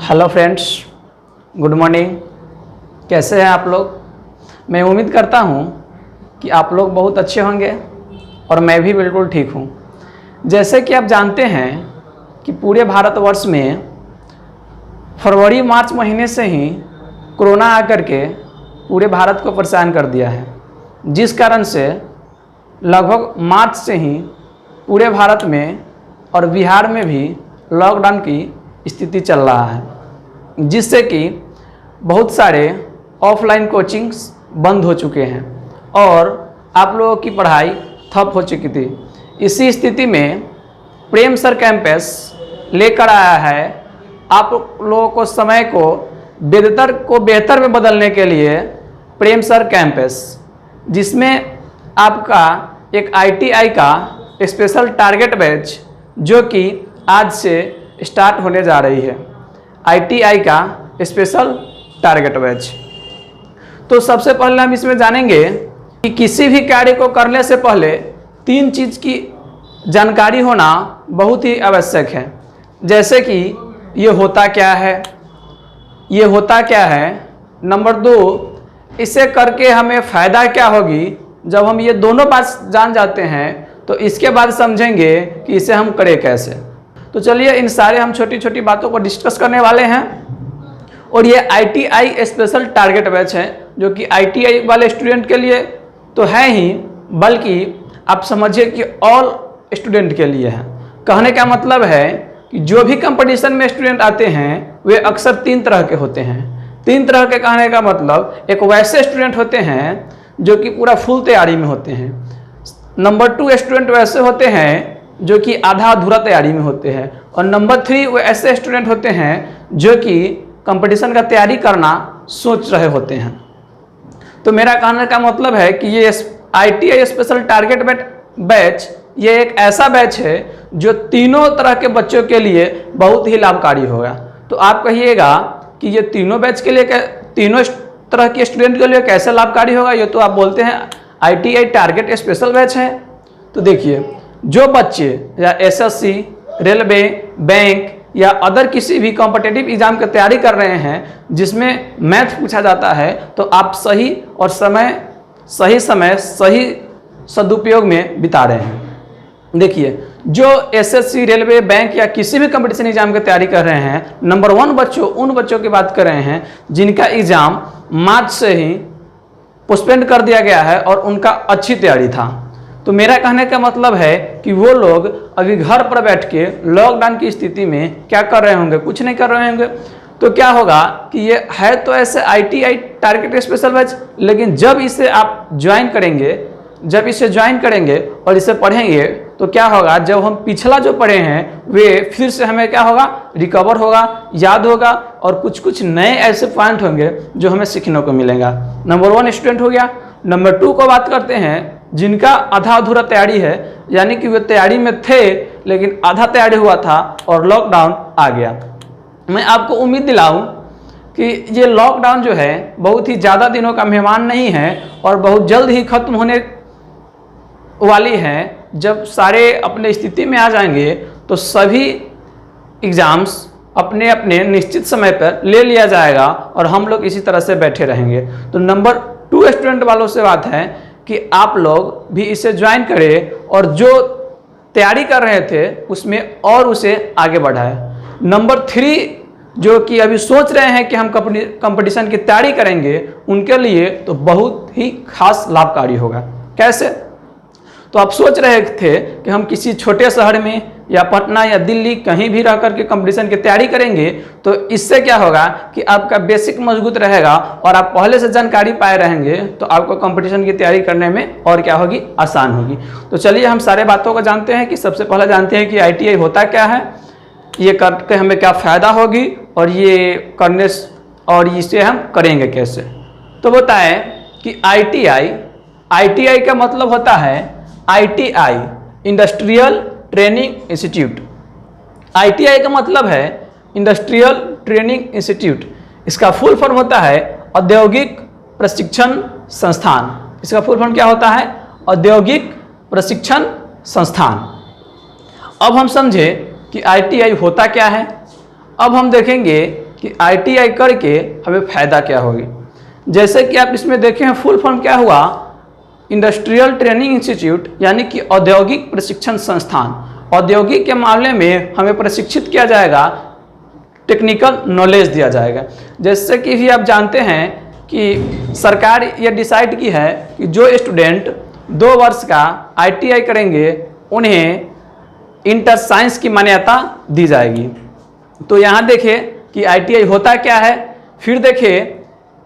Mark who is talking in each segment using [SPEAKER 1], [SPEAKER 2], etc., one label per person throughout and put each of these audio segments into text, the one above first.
[SPEAKER 1] Hello friends, good morning. कैसे हैं आप लोग। मैं उम्मीद करता हूं कि आप लोग बहुत अच्छे होंगे और मैं भी बिल्कुल ठीक हूं। जैसे कि आप जानते हैं कि पूरे भारतवर्ष में फरवरी मार्च महीने से ही कोरोना आकर के पूरे भारत को परेशान कर दिया है, जिस कारण से लगभग मार्च से ही पूरे भारत में और बिहार में भी लॉकडाउन की स्थिति चल रहा है, जिससे कि बहुत सारे ऑफलाइन कोचिंग्स बंद हो चुके हैं और आप लोगों की पढ़ाई ठप हो चुकी थी। इसी स्थिति में प्रेम सर कैंपस लेकर आया है आप लोगों को समय को बेहतर में बदलने के लिए प्रेम सर कैंपस, जिसमें आपका एक ITI का स्पेशल टारगेट बैच जो कि आज से स्टार्ट होने जा रही है। ITI का स्पेशल टारगेट बैच। तो सबसे पहले हम इसमें जानेंगे कि किसी भी कार्य को करने से पहले 3 चीज़ की जानकारी होना बहुत ही आवश्यक है। जैसे कि ये होता क्या है, नंबर 2 इसे करके हमें फ़ायदा क्या होगी। जब हम ये दोनों बात जान जाते हैं तो इसके बाद समझेंगे कि इसे हम करें कैसे। तो चलिए इन सारे हम छोटी छोटी बातों को डिस्कस करने वाले हैं। और ये ITI स्पेशल टारगेट बैच है, जो कि ITI वाले स्टूडेंट के लिए तो है ही, बल्कि आप समझिए कि ऑल स्टूडेंट के लिए है। कहने का मतलब है कि जो भी कंपटीशन में स्टूडेंट आते हैं वे अक्सर 3 तरह के होते हैं। 3 तरह के कहने का मतलब, एक वैसे स्टूडेंट होते हैं जो कि पूरा फुल तैयारी में होते हैं। नंबर 2 स्टूडेंट वैसे होते हैं जो कि आधा अधूरा तैयारी में होते हैं। और नंबर 3 वो ऐसे स्टूडेंट होते हैं जो कि कंपटीशन का तैयारी करना सोच रहे होते हैं। तो मेरा कहने का मतलब है कि ये ITI स्पेशल टारगेट बैच ये एक ऐसा बैच है जो तीनों तरह के बच्चों के लिए बहुत ही लाभकारी होगा। तो आप कहिएगा कि ये तीनों बैच के लिए तीनों तरह के स्टूडेंट के लिए कैसे लाभकारी होगा। ये तो आप बोलते हैं ITI टारगेट स्पेशल बैच है। तो देखिए, जो बच्चे या SSC, रेलवे, बैंक या अदर किसी भी कॉम्पिटिटिव एग्जाम की तैयारी कर रहे हैं जिसमें मैथ पूछा जाता है, तो आप सही समय सही सदुपयोग में बिता रहे हैं। देखिए, जो SSC, रेलवे, बैंक या किसी भी कंपटीशन एग्जाम की तैयारी कर रहे हैं, नंबर 1 उन बच्चों की बात कर रहे हैं जिनका एग्जाम मार्च से ही पोस्टपोन कर दिया गया है और उनका अच्छी तैयारी था। तो मेरा कहने का मतलब है कि वो लोग अभी घर पर बैठ के लॉकडाउन की स्थिति में क्या कर रहे होंगे, कुछ नहीं कर रहे होंगे। तो क्या होगा कि ये है तो ऐसे ITI टारगेट स्पेशल बैच, लेकिन जब इसे आप ज्वाइन करेंगे और इसे पढ़ेंगे तो क्या होगा, जब हम पिछला जो पढ़े हैं वे फिर से हमें क्या होगा, रिकवर होगा, याद होगा और कुछ नए ऐसे पॉइंट होंगे जो हमें सीखने को मिलेगा। नंबर 1 स्टूडेंट हो गया। नंबर 2 को बात करते हैं जिनका आधा अधूरा तैयारी है, यानी कि वे तैयारी में थे लेकिन आधा तैयारी हुआ था और लॉकडाउन आ गया। मैं आपको उम्मीद दिलाऊं कि ये लॉकडाउन जो है बहुत ही ज़्यादा दिनों का मेहमान नहीं है और बहुत जल्द ही खत्म होने वाली है। जब सारे अपने स्थिति में आ जाएंगे तो सभी एग्ज़ाम्स अपने अपने निश्चित समय पर ले लिया जाएगा और हम लोग इसी तरह से बैठे रहेंगे। तो नंबर 2 स्टूडेंट वालों से बात है कि आप लोग भी इसे ज्वाइन करें और जो तैयारी कर रहे थे उसमें और उसे आगे बढ़ाएं। नंबर 3 जो कि अभी सोच रहे हैं कि हम कंपटीशन की तैयारी करेंगे, उनके लिए तो बहुत ही खास लाभकारी होगा। कैसे? तो आप सोच रहे थे कि हम किसी छोटे शहर में या पटना या दिल्ली कहीं भी रह करके कंपटीशन की तैयारी करेंगे, तो इससे क्या होगा कि आपका बेसिक मजबूत रहेगा और आप पहले से जानकारी पाए रहेंगे, तो आपको कंपटीशन की तैयारी करने में और क्या होगी, आसान होगी। तो चलिए हम सारे बातों को जानते हैं कि सबसे पहले जानते हैं कि ITI होता क्या है, ये करके हमें क्या फ़ायदा होगी और ये करने और इसे हम करेंगे कैसे। तो बताएं कि ITI का मतलब होता है ITI industrial training institute. ITI का मतलब है इंडस्ट्रियल ट्रेनिंग इंस्टीट्यूट। इसका फुल फॉर्म होता है औद्योगिक प्रशिक्षण संस्थान। इसका फुल फॉर्म क्या होता है? औद्योगिक प्रशिक्षण संस्थान। अब हम समझे कि ITI होता क्या है। अब हम देखेंगे कि ITI करके हमें फ़ायदा क्या होगी। जैसे कि आप इसमें देखें हैं, फुल फॉर्म क्या हुआ, इंडस्ट्रियल ट्रेनिंग इंस्टीट्यूट, यानी कि औद्योगिक प्रशिक्षण संस्थान। औद्योगिक के मामले में हमें प्रशिक्षित किया जाएगा, टेक्निकल नॉलेज दिया जाएगा। जैसे कि भी आप जानते हैं कि सरकार ये डिसाइड की है कि जो स्टूडेंट 2 वर्ष का ITI करेंगे उन्हें इंटर साइंस की मान्यता दी जाएगी। तो यहाँ देखिए कि ITI होता क्या है, फिर देखिए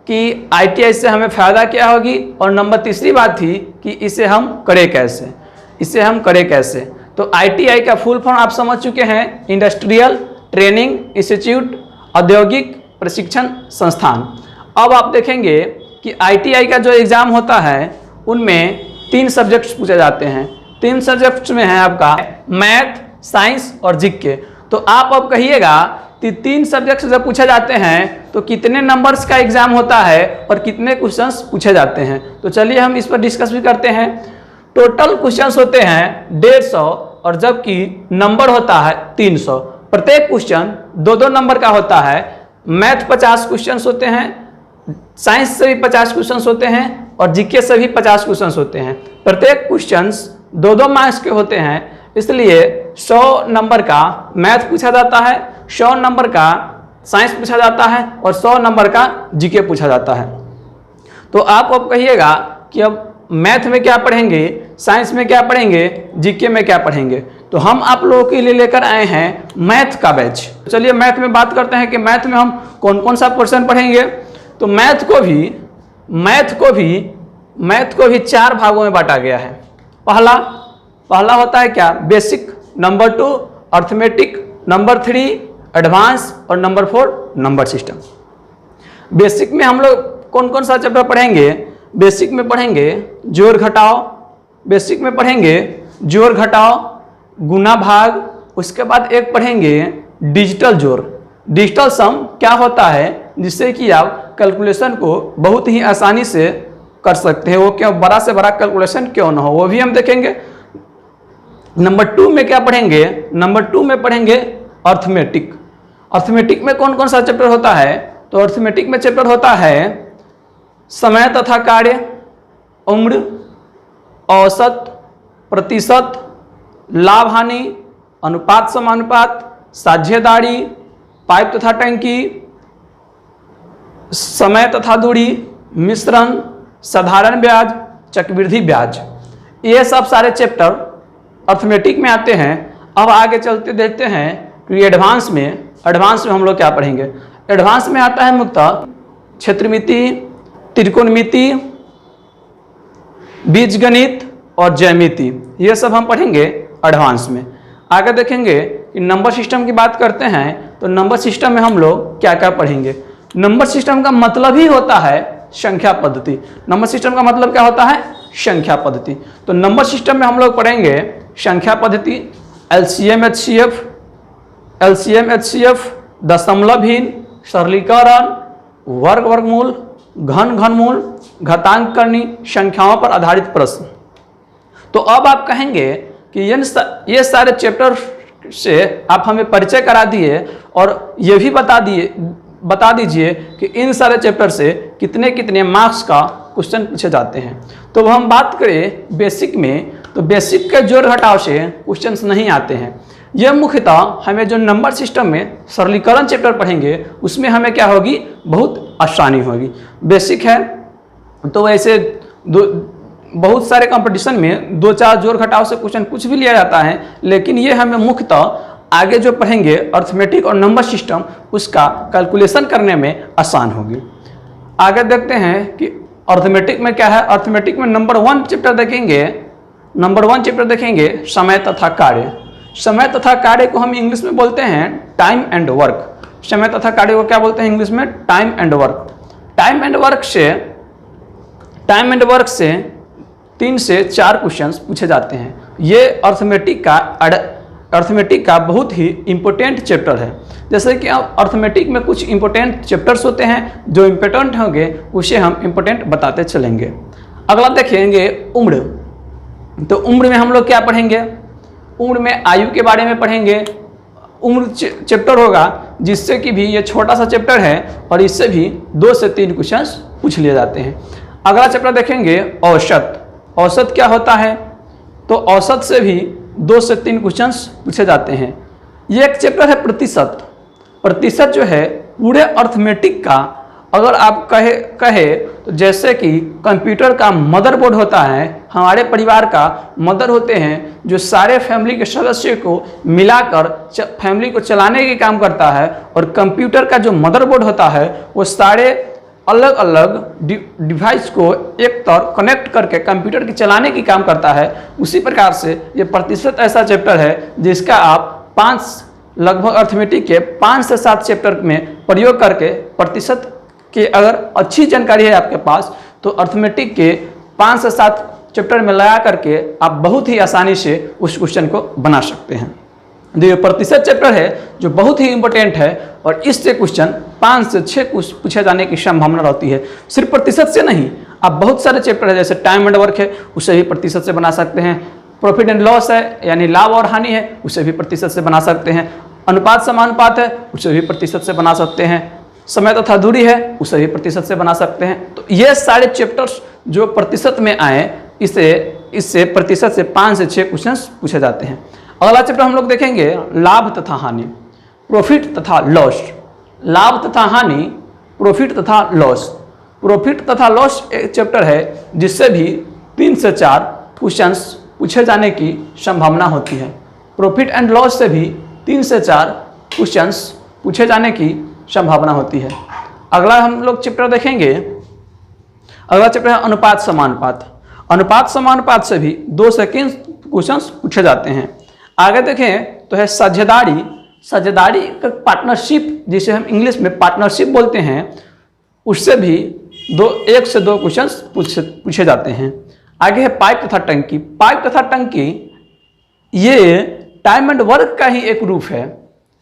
[SPEAKER 1] कि ITI से हमें फ़ायदा क्या होगी, और नंबर तीसरी बात थी कि इसे हम करें कैसे। तो ITI का फुल फॉर्म आप समझ चुके हैं, इंडस्ट्रियल ट्रेनिंग इंस्टीट्यूट, औद्योगिक प्रशिक्षण संस्थान। अब आप देखेंगे कि ITI का जो एग्ज़ाम होता है उनमें 3 सब्जेक्ट्स पूछे जाते हैं। 3 सब्जेक्ट्स में है आपका मैथ, साइंस और जीके। तो आप अब कहिएगा कि 3 सब्जेक्ट्स जब पूछे जाते हैं तो कितने नंबर्स का एग्जाम होता है और कितने क्वेश्चंस पूछे जाते हैं। तो चलिए हम इस पर डिस्कस भी करते हैं। टोटल क्वेश्चंस होते हैं 150 और जबकि नंबर होता है 300। प्रत्येक क्वेश्चन 2-2 नंबर का होता है। मैथ 50 क्वेश्चंस होते हैं, साइंस से भी 50 क्वेश्चंस होते हैं और जीके से भी 50 क्वेश्चंस होते हैं। प्रत्येक क्वेश्चंस 2-2 मार्क्स के होते हैं, इसलिए 100 नंबर का मैथ पूछा जाता है, 100 नंबर का साइंस पूछा जाता है और 100 नंबर का जीके पूछा जाता है। तो आप अब कहिएगा कि अब मैथ में क्या पढ़ेंगे, साइंस में क्या पढ़ेंगे, जीके में क्या पढ़ेंगे। तो हम आप लोगों के लिए लेकर आए हैं मैथ का बैच। चलिए मैथ में बात करते हैं कि मैथ में हम कौन कौन सा पोर्शन पढ़ेंगे। तो मैथ को भी 4 भागों में बांटा गया है। पहला होता है क्या, basic, number 2 arithmetic, number 3 advance और नंबर 4 नंबर सिस्टम। बेसिक में हम लोग कौन कौन सा चैप्टर पढ़ेंगे, बेसिक में पढ़ेंगे जोड़ घटाओ, बेसिक में पढ़ेंगे जोड़ घटाओ, गुना भाग, उसके बाद एक पढ़ेंगे डिजिटल जोड़, डिजिटल सम क्या होता है, जिससे कि आप कैलकुलेशन को बहुत ही आसानी से कर सकते हैं। वो क्यों बड़ा से बड़ा कैलकुलेशन क्यों ना हो, वो भी हम देखेंगे। नंबर 2 में क्या पढ़ेंगे, नंबर 2 में पढ़ेंगे अर्थमेटिक। अर्थमेटिक में कौन कौन सा चैप्टर होता है, तो अर्थमेटिक में चैप्टर होता है समय तथा कार्य, उम्र, औसत, प्रतिशत, लाभ हानि, अनुपात समानुपात, साझेदारी, पाइप तथा टंकी, समय तथा दूरी, मिश्रण, साधारण ब्याज, चक्रवृद्धि ब्याज। ये सब सारे चैप्टर अर्थमेटिक में आते हैं। अब आगे चलते देखते हैं कि एडवांस में हम लोग क्या पढ़ेंगे। एडवांस में आता है मुख्यतः क्षेत्रमिति, त्रिकोणमिति, बीजगणित और ज्यामिति। ये सब हम पढ़ेंगे एडवांस में। आगे देखेंगे कि नंबर सिस्टम की बात करते हैं तो नंबर सिस्टम में हम लोग क्या क्या पढ़ेंगे। नंबर सिस्टम का मतलब ही होता है संख्या पद्धति। नंबर सिस्टम का मतलब क्या होता है, संख्या पद्धति। तो नंबर सिस्टम में हम लोग पढ़ेंगे संख्या पद्धति, LCM HCF, दशमलवहीन, सरलीकरण, वर्गमूल, घनमूल, घातांकनी, संख्याओं पर आधारित प्रश्न। तो अब आप कहेंगे कि ये सारे चैप्टर से आप हमें परिचय करा दिए और ये भी बता दीजिए कि इन सारे चैप्टर से कितने कितने मार्क्स का क्वेश्चन पूछे जाते हैं। तो हम बात करें बेसिक में, तो बेसिक के जोड़ घटाव से क्वेश्चंस नहीं आते हैं। यह मुख्यतः हमें जो नंबर सिस्टम में सरलीकरण चैप्टर पढ़ेंगे उसमें हमें क्या होगी, बहुत आसानी होगी। बेसिक है तो वैसे बहुत सारे कंपटीशन में 2-4 जोड़ घटाव से क्वेश्चन कुछ भी लिया जाता है, लेकिन ये हमें मुख्यतः आगे जो पढ़ेंगे अर्थमेटिक और नंबर सिस्टम, उसका कैलकुलेशन करने में आसान होगी। आगे देखते हैं कि अर्थमेटिक में क्या है। अर्थमेटिक में नंबर 1 चैप्टर देखेंगे समय तथा कार्य। समय तथा कार्य को हम इंग्लिश में बोलते हैं टाइम एंड वर्क। समय तथा कार्य को क्या बोलते हैं इंग्लिश में, time and work. Time and work से 3 से 4 क्वेश्चंस पूछे जाते हैं। ये अर्थमेटिक का बहुत ही इम्पोर्टेंट चैप्टर है। जैसे कि अर्थमेटिक में कुछ इम्पोर्टेंट चैप्टर्स होते हैं, जो इम्पोर्टेंट होंगे उसे हम इम्पोर्टेंट बताते चलेंगे। अगला देखेंगे उम्र। तो उम्र में हम लोग क्या पढ़ेंगे, उम्र में आयु के बारे में पढ़ेंगे। उम्र चैप्टर होगा जिससे कि भी ये छोटा सा चैप्टर है और इससे भी 2 से 3 क्वेश्चंस पूछ लिए जाते हैं। अगला चैप्टर देखेंगे औसत। औसत क्या होता है? तो औसत से भी 2 से 3 क्वेश्चंस पूछे जाते हैं। ये एक चैप्टर है प्रतिशत। प्रतिशत जो है पूरे अर्थमेटिक का अगर आप कहे तो जैसे कि कंप्यूटर का मदरबोर्ड होता है, हमारे परिवार का मदर होते हैं जो सारे फैमिली के सदस्यों को मिलाकर फैमिली को चलाने के काम करता है, और कंप्यूटर का जो मदरबोर्ड होता है वो सारे अलग अलग डिवाइस को एक तरह कनेक्ट करके कंप्यूटर के चलाने की काम करता है। उसी प्रकार से ये प्रतिशत ऐसा चैप्टर है जिसका आप लगभग अर्थमेटिक के 5 से 7 चैप्टर में प्रयोग करके प्रतिशत कि अगर अच्छी जानकारी है आपके पास तो अर्थमेटिक के 5 से 7 चैप्टर में लगा करके आप बहुत ही आसानी से उस क्वेश्चन को बना सकते हैं। ये प्रतिशत चैप्टर है जो बहुत ही इंपॉर्टेंट है और इससे क्वेश्चन 5 से 6 पूछे जाने की संभावना रहती है। सिर्फ प्रतिशत से नहीं, आप बहुत सारे चैप्टर है जैसे टाइम एंड वर्क है उसे भी प्रतिशत से बना सकते हैं। प्रॉफिट एंड लॉस है यानी लाभ और हानि है उसे भी प्रतिशत से बना सकते हैं। अनुपात समानुपात है उसे भी प्रतिशत से बना सकते हैं। समय तथा दूरी है उसे भी प्रतिशत से बना सकते हैं। तो ये सारे चैप्टर्स जो प्रतिशत में आए इससे प्रतिशत से 5 से 6 क्वेश्चन पूछे जाते हैं। अगला चैप्टर हम लोग देखेंगे लाभ तथा हानि, प्रॉफिट तथा लॉस। लाभ तथा हानि, प्रॉफिट तथा लॉस। प्रॉफिट तथा लॉस एक चैप्टर है जिससे भी 3 से 4 क्वेश्चन पूछे जाने की संभावना होती है। प्रॉफिट एंड लॉस से भी 3 से 4 क्वेश्चन पूछे जाने की संभावना होती है। अगला हम लोग चैप्टर देखेंगे, अगला चैप्टर है अनुपात समानुपात। अनुपात समानुपात से भी 2 से 3 क्वेश्चन पूछे जाते हैं। आगे देखें तो है साझेदारी। साझेदारी का पार्टनरशिप जिसे हम इंग्लिश में पार्टनरशिप बोलते हैं उससे भी 1 से 2 क्वेश्चन पूछे जाते हैं। आगे है पाइप तथा टंकी। पाइप तथा टंकी ये टाइम एंड वर्क का ही एक रूप है,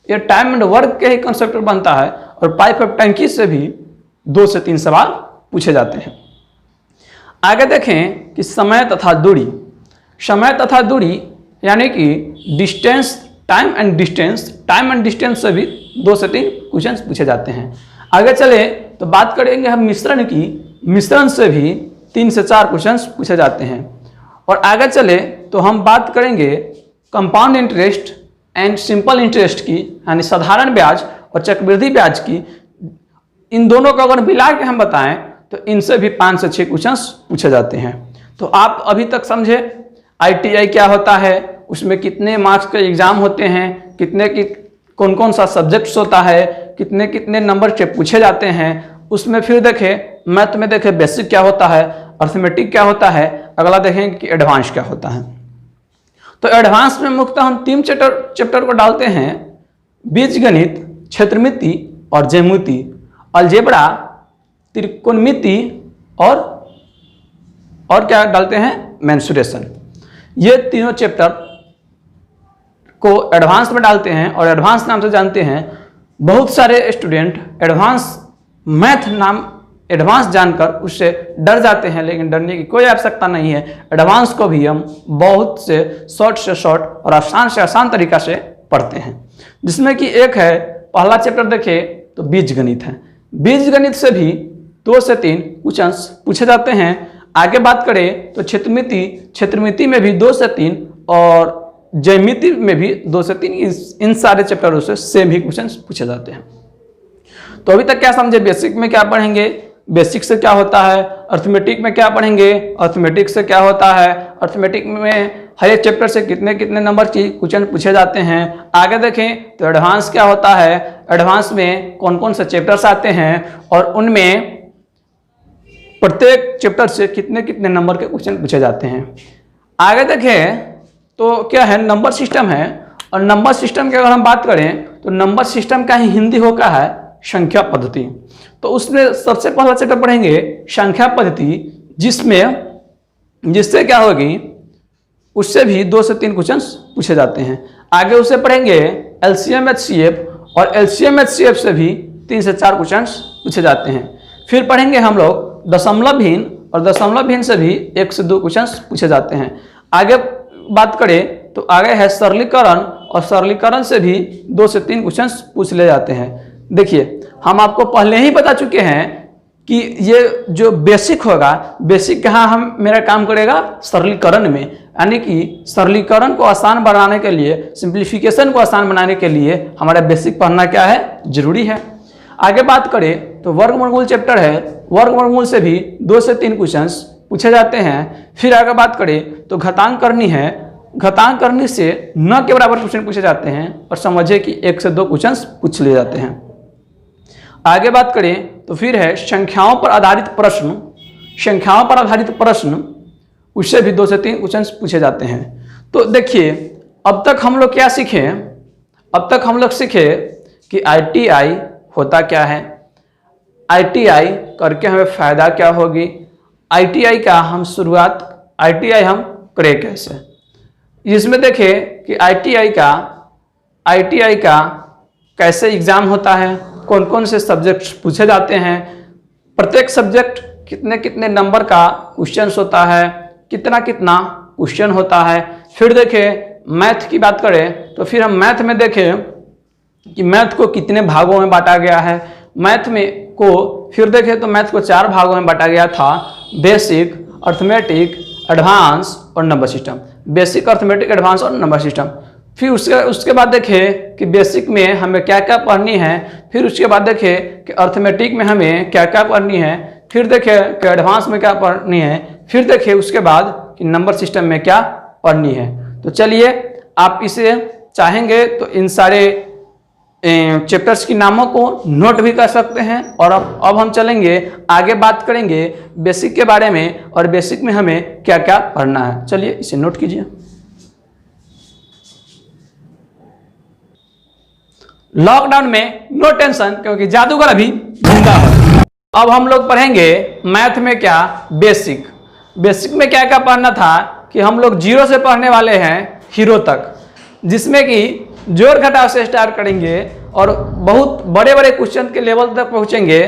[SPEAKER 1] ये टाइम एंड वर्क के ही कंसेप्ट बनता है और पाइप और टंकी से भी 2 से 3 सवाल पूछे जाते हैं। आगे देखें कि समय तथा दूरी। समय तथा दूरी यानी कि distance, time and distance. Time and distance से भी 2 से 3 क्वेश्चन पूछे जाते हैं। आगे चले तो बात करेंगे हम मिश्रण की। मिश्रण से भी 3 से 4 क्वेश्चन पूछे जाते हैं। और आगे चले तो हम बात करेंगे compound interest and simple interest की, यानी साधारण ब्याज और चक्रवृद्धि ब्याज की। इन दोनों को अगर मिला के हम बताएं तो इनसे भी 5 से 6 क्वेश्चन पूछे जाते हैं। तो आप अभी तक समझे ITI क्या होता है, उसमें कितने मार्क्स के एग्जाम होते हैं, कितने की कौन कौन सा सब्जेक्ट्स होता है, कितने कितने नंबर के पूछे जाते हैं। उसमें फिर देखें मैथ में देखें बेसिक क्या होता है, अर्थमेटिक क्या होता है, अगला देखें कि एडवांस क्या होता है। तो एडवांस में मुख्यतः हम 3 चैप्टर को डालते हैं, बीजगणित, क्षेत्रमिति और ज्यामिति, अलजेब्रा, त्रिकोणमिति और क्या डालते हैं, मेंसुरेशन। ये तीनों चैप्टर को एडवांस में डालते हैं और एडवांस नाम से जानते हैं। बहुत सारे स्टूडेंट एडवांस मैथ नाम एडवांस जानकर उससे डर जाते हैं, लेकिन डरने की कोई आवश्यकता नहीं है। एडवांस को भी हम बहुत से शॉर्ट और आसान से आसान तरीका से पढ़ते हैं, जिसमें कि एक है पहला चैप्टर देखें तो बीजगणित है। बीजगणित से भी 2 से 3 क्वेश्चन पूछे जाते हैं। आगे बात करें तो क्षेत्रमिति, क्षेत्रमिति में भी 2 से 3 और ज्यामिति में भी 2 से 3, इन सारे चैप्टरों से सेम ही क्वेश्चन पूछे जाते हैं। तो अभी तक क्या समझे, बेसिक में क्या पढ़ेंगे, बेसिक से क्या होता है, अर्थमेटिक में क्या पढ़ेंगे, अर्थमेटिक से क्या होता है, अर्थमेटिक में हर एक चैप्टर से कितने कितने नंबर की क्वेश्चन पूछे जाते हैं। आगे देखें तो एडवांस क्या होता है, एडवांस में कौन कौन से चैप्टर्स आते हैं और उनमें प्रत्येक चैप्टर से कितने कितने नंबर के क्वेश्चन पूछे जाते हैं। आगे देखें तो क्या है, नंबर सिस्टम है। और नंबर सिस्टम की अगर हम बात करें तो नंबर सिस्टम का ही हिंदी होगा है संख्या पद्धति। तो उसमें सबसे पहला चैप्टर पढ़ेंगे संख्या पद्धति, जिससे क्या होगी, उससे भी 2 से 3 क्वेश्चन पूछे जाते हैं। आगे उसे पढ़ेंगे LCM HCF और LCM HCF से भी 3 से 4 क्वेश्चन पूछे जाते हैं। फिर पढ़ेंगे हम लोग दशमलव भिन्न और दशमलव भिन्न से भी 1 से 2 क्वेश्चन पूछे जाते हैं। आगे बात करें तो आगे है सरलीकरण और सरलीकरण से भी 2 से 3 क्वेश्चन पूछ ले जाते हैं। देखिए हम आपको पहले ही बता चुके हैं कि ये जो बेसिक होगा, बेसिक कहाँ हम मेरा काम करेगा, सरलीकरण में, यानी कि सरलीकरण को आसान बनाने के लिए, सिंप्लीफिकेशन को आसान बनाने के लिए हमारा बेसिक पढ़ना क्या है, जरूरी है। आगे बात करें तो वर्गमूल चैप्टर है, वर्गमूल से भी 2 से 3 क्वेश्चंस पूछे जाते हैं। फिर आगे बात करें तो घातांक करनी है, घातांक करनी से न के बराबर क्वेश्चन पूछे जाते हैं और समझिए कि 1 से 2 क्वेश्चंस पूछ लिए जाते हैं। आगे बात करें तो फिर है संख्याओं पर आधारित प्रश्न, संख्याओं पर आधारित प्रश्न, उससे भी 2 से 3 क्वेश्चंस पूछे जाते हैं। तो देखिए अब तक हम लोग क्या सीखे, अब तक हम लोग सीखे कि ITI होता क्या है, ITI करके हमें फायदा क्या होगी, ITI का हम शुरुआत, ITI हम करें कैसे। इसमें देखें कि ITI का कैसे एग्जाम होता है, कौन कौन से सब्जेक्ट पूछे जाते हैं, प्रत्येक सब्जेक्ट कितने कितने नंबर का क्वेश्चन होता है, कितना कितना क्वेश्चन होता है। फिर देखें मैथ की बात करें तो फिर हम मैथ में देखें कि मैथ को कितने भागों में बांटा गया है। मैथ में को फिर देखें तो मैथ को 4 भागों में बांटा गया था, बेसिक, अर्थमेटिक, एडवांस और number system. Basic, arithmetic, advance और नंबर सिस्टम। फिर उसके बाद देखें कि बेसिक में हमें क्या क्या पढ़नी है, फिर उसके बाद देखें कि अर्थमेटिक में हमें क्या क्या पढ़नी है, फिर देखें कि एडवांस में क्या पढ़नी है, फिर देखें उसके बाद कि नंबर सिस्टम में क्या पढ़नी है। तो चलिए आप इसे चाहेंगे तो इन सारे चैप्टर्स की नामों को नोट भी कर सकते हैं। और अब हम चलेंगे आगे, बात करेंगे बेसिक के बारे में और बेसिक में हमें क्या क्या पढ़ना है। चलिए इसे नोट कीजिए। लॉकडाउन में नो टेंशन, क्योंकि जादूगर अभी जिंदा है। अब हम लोग पढ़ेंगे मैथ में क्या, बेसिक। बेसिक में क्या क्या पढ़ना था कि हम लोग 0 से पढ़ने वाले हैं हीरो तक, जिसमें कि जोड़ घटाव से स्टार्ट करेंगे और बहुत बड़े बड़े क्वेश्चन के लेवल तक पहुंचेंगे।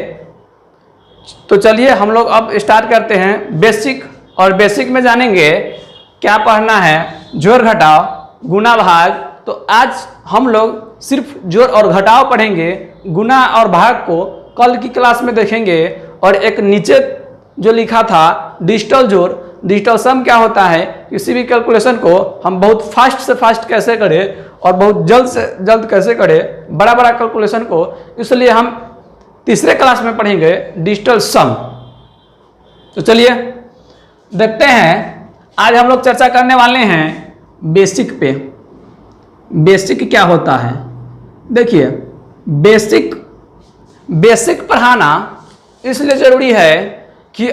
[SPEAKER 1] तो चलिए हम लोग अब स्टार्ट करते हैं बेसिक। और बेसिक में जानेंगे क्या पढ़ना है, जोड़ घटाव, गुना भाग। तो आज हम लोग सिर्फ जोड़ और घटाव पढ़ेंगे, गुना और भाग को कल की क्लास में देखेंगे। और एक नीचे जो लिखा था डिजिटल जोड़, डिजिटल सम क्या होता है, किसी भी कैलकुलेशन को हम बहुत फास्ट से फास्ट कैसे करें और बहुत जल्द से जल्द कैसे करें, बड़ा बड़ा कैलकुलेशन को, इसलिए हम तीसरे क्लास में पढ़ेंगे डिजिटल सम। तो चलिए देखते हैं, आज हम लोग चर्चा करने वाले हैं बेसिक पे। बेसिक क्या होता है, देखिए बेसिक पढ़ाना इसलिए जरूरी है कि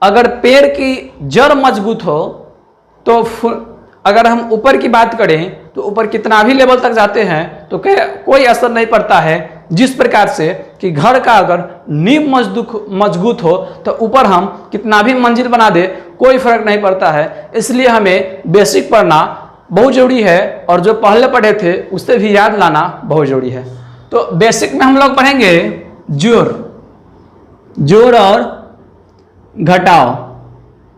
[SPEAKER 1] अगर पेड़ की जड़ मजबूत हो तो अगर हम ऊपर की बात करें तो ऊपर कितना भी लेवल तक जाते हैं तो कोई असर नहीं पड़ता है। जिस प्रकार से कि घर का अगर नींव मजबूत हो तो ऊपर हम कितना भी मंजिल बना दे कोई फर्क नहीं पड़ता है। इसलिए हमें बेसिक पढ़ना बहुत जरूरी है और जो पहले पढ़े थे उससे भी याद लाना बहुत जरूरी है। तो बेसिक में हम लोग पढ़ेंगे जोड़ और घटाव।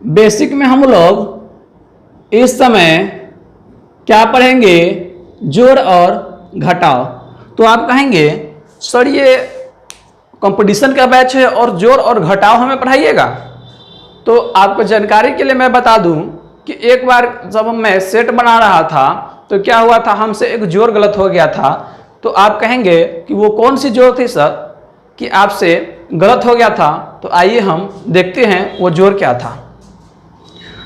[SPEAKER 1] बेसिक में हम लोग इस समय क्या पढ़ेंगे, जोड़ और घटाव। तो आप कहेंगे सर ये कंपटीशन का बैच है और जोड़ और घटाव हमें पढ़ाइएगा। तो आपको जानकारी के लिए मैं बता दूं कि एक बार जब मैं सेट बना रहा था तो क्या हुआ था, हमसे एक जोड़ गलत हो गया था। तो आप कहेंगे कि वो कौन सी जोड़ थी सर कि आपसे गलत हो गया था। तो आइए हम देखते हैं वो जोड़ क्या था।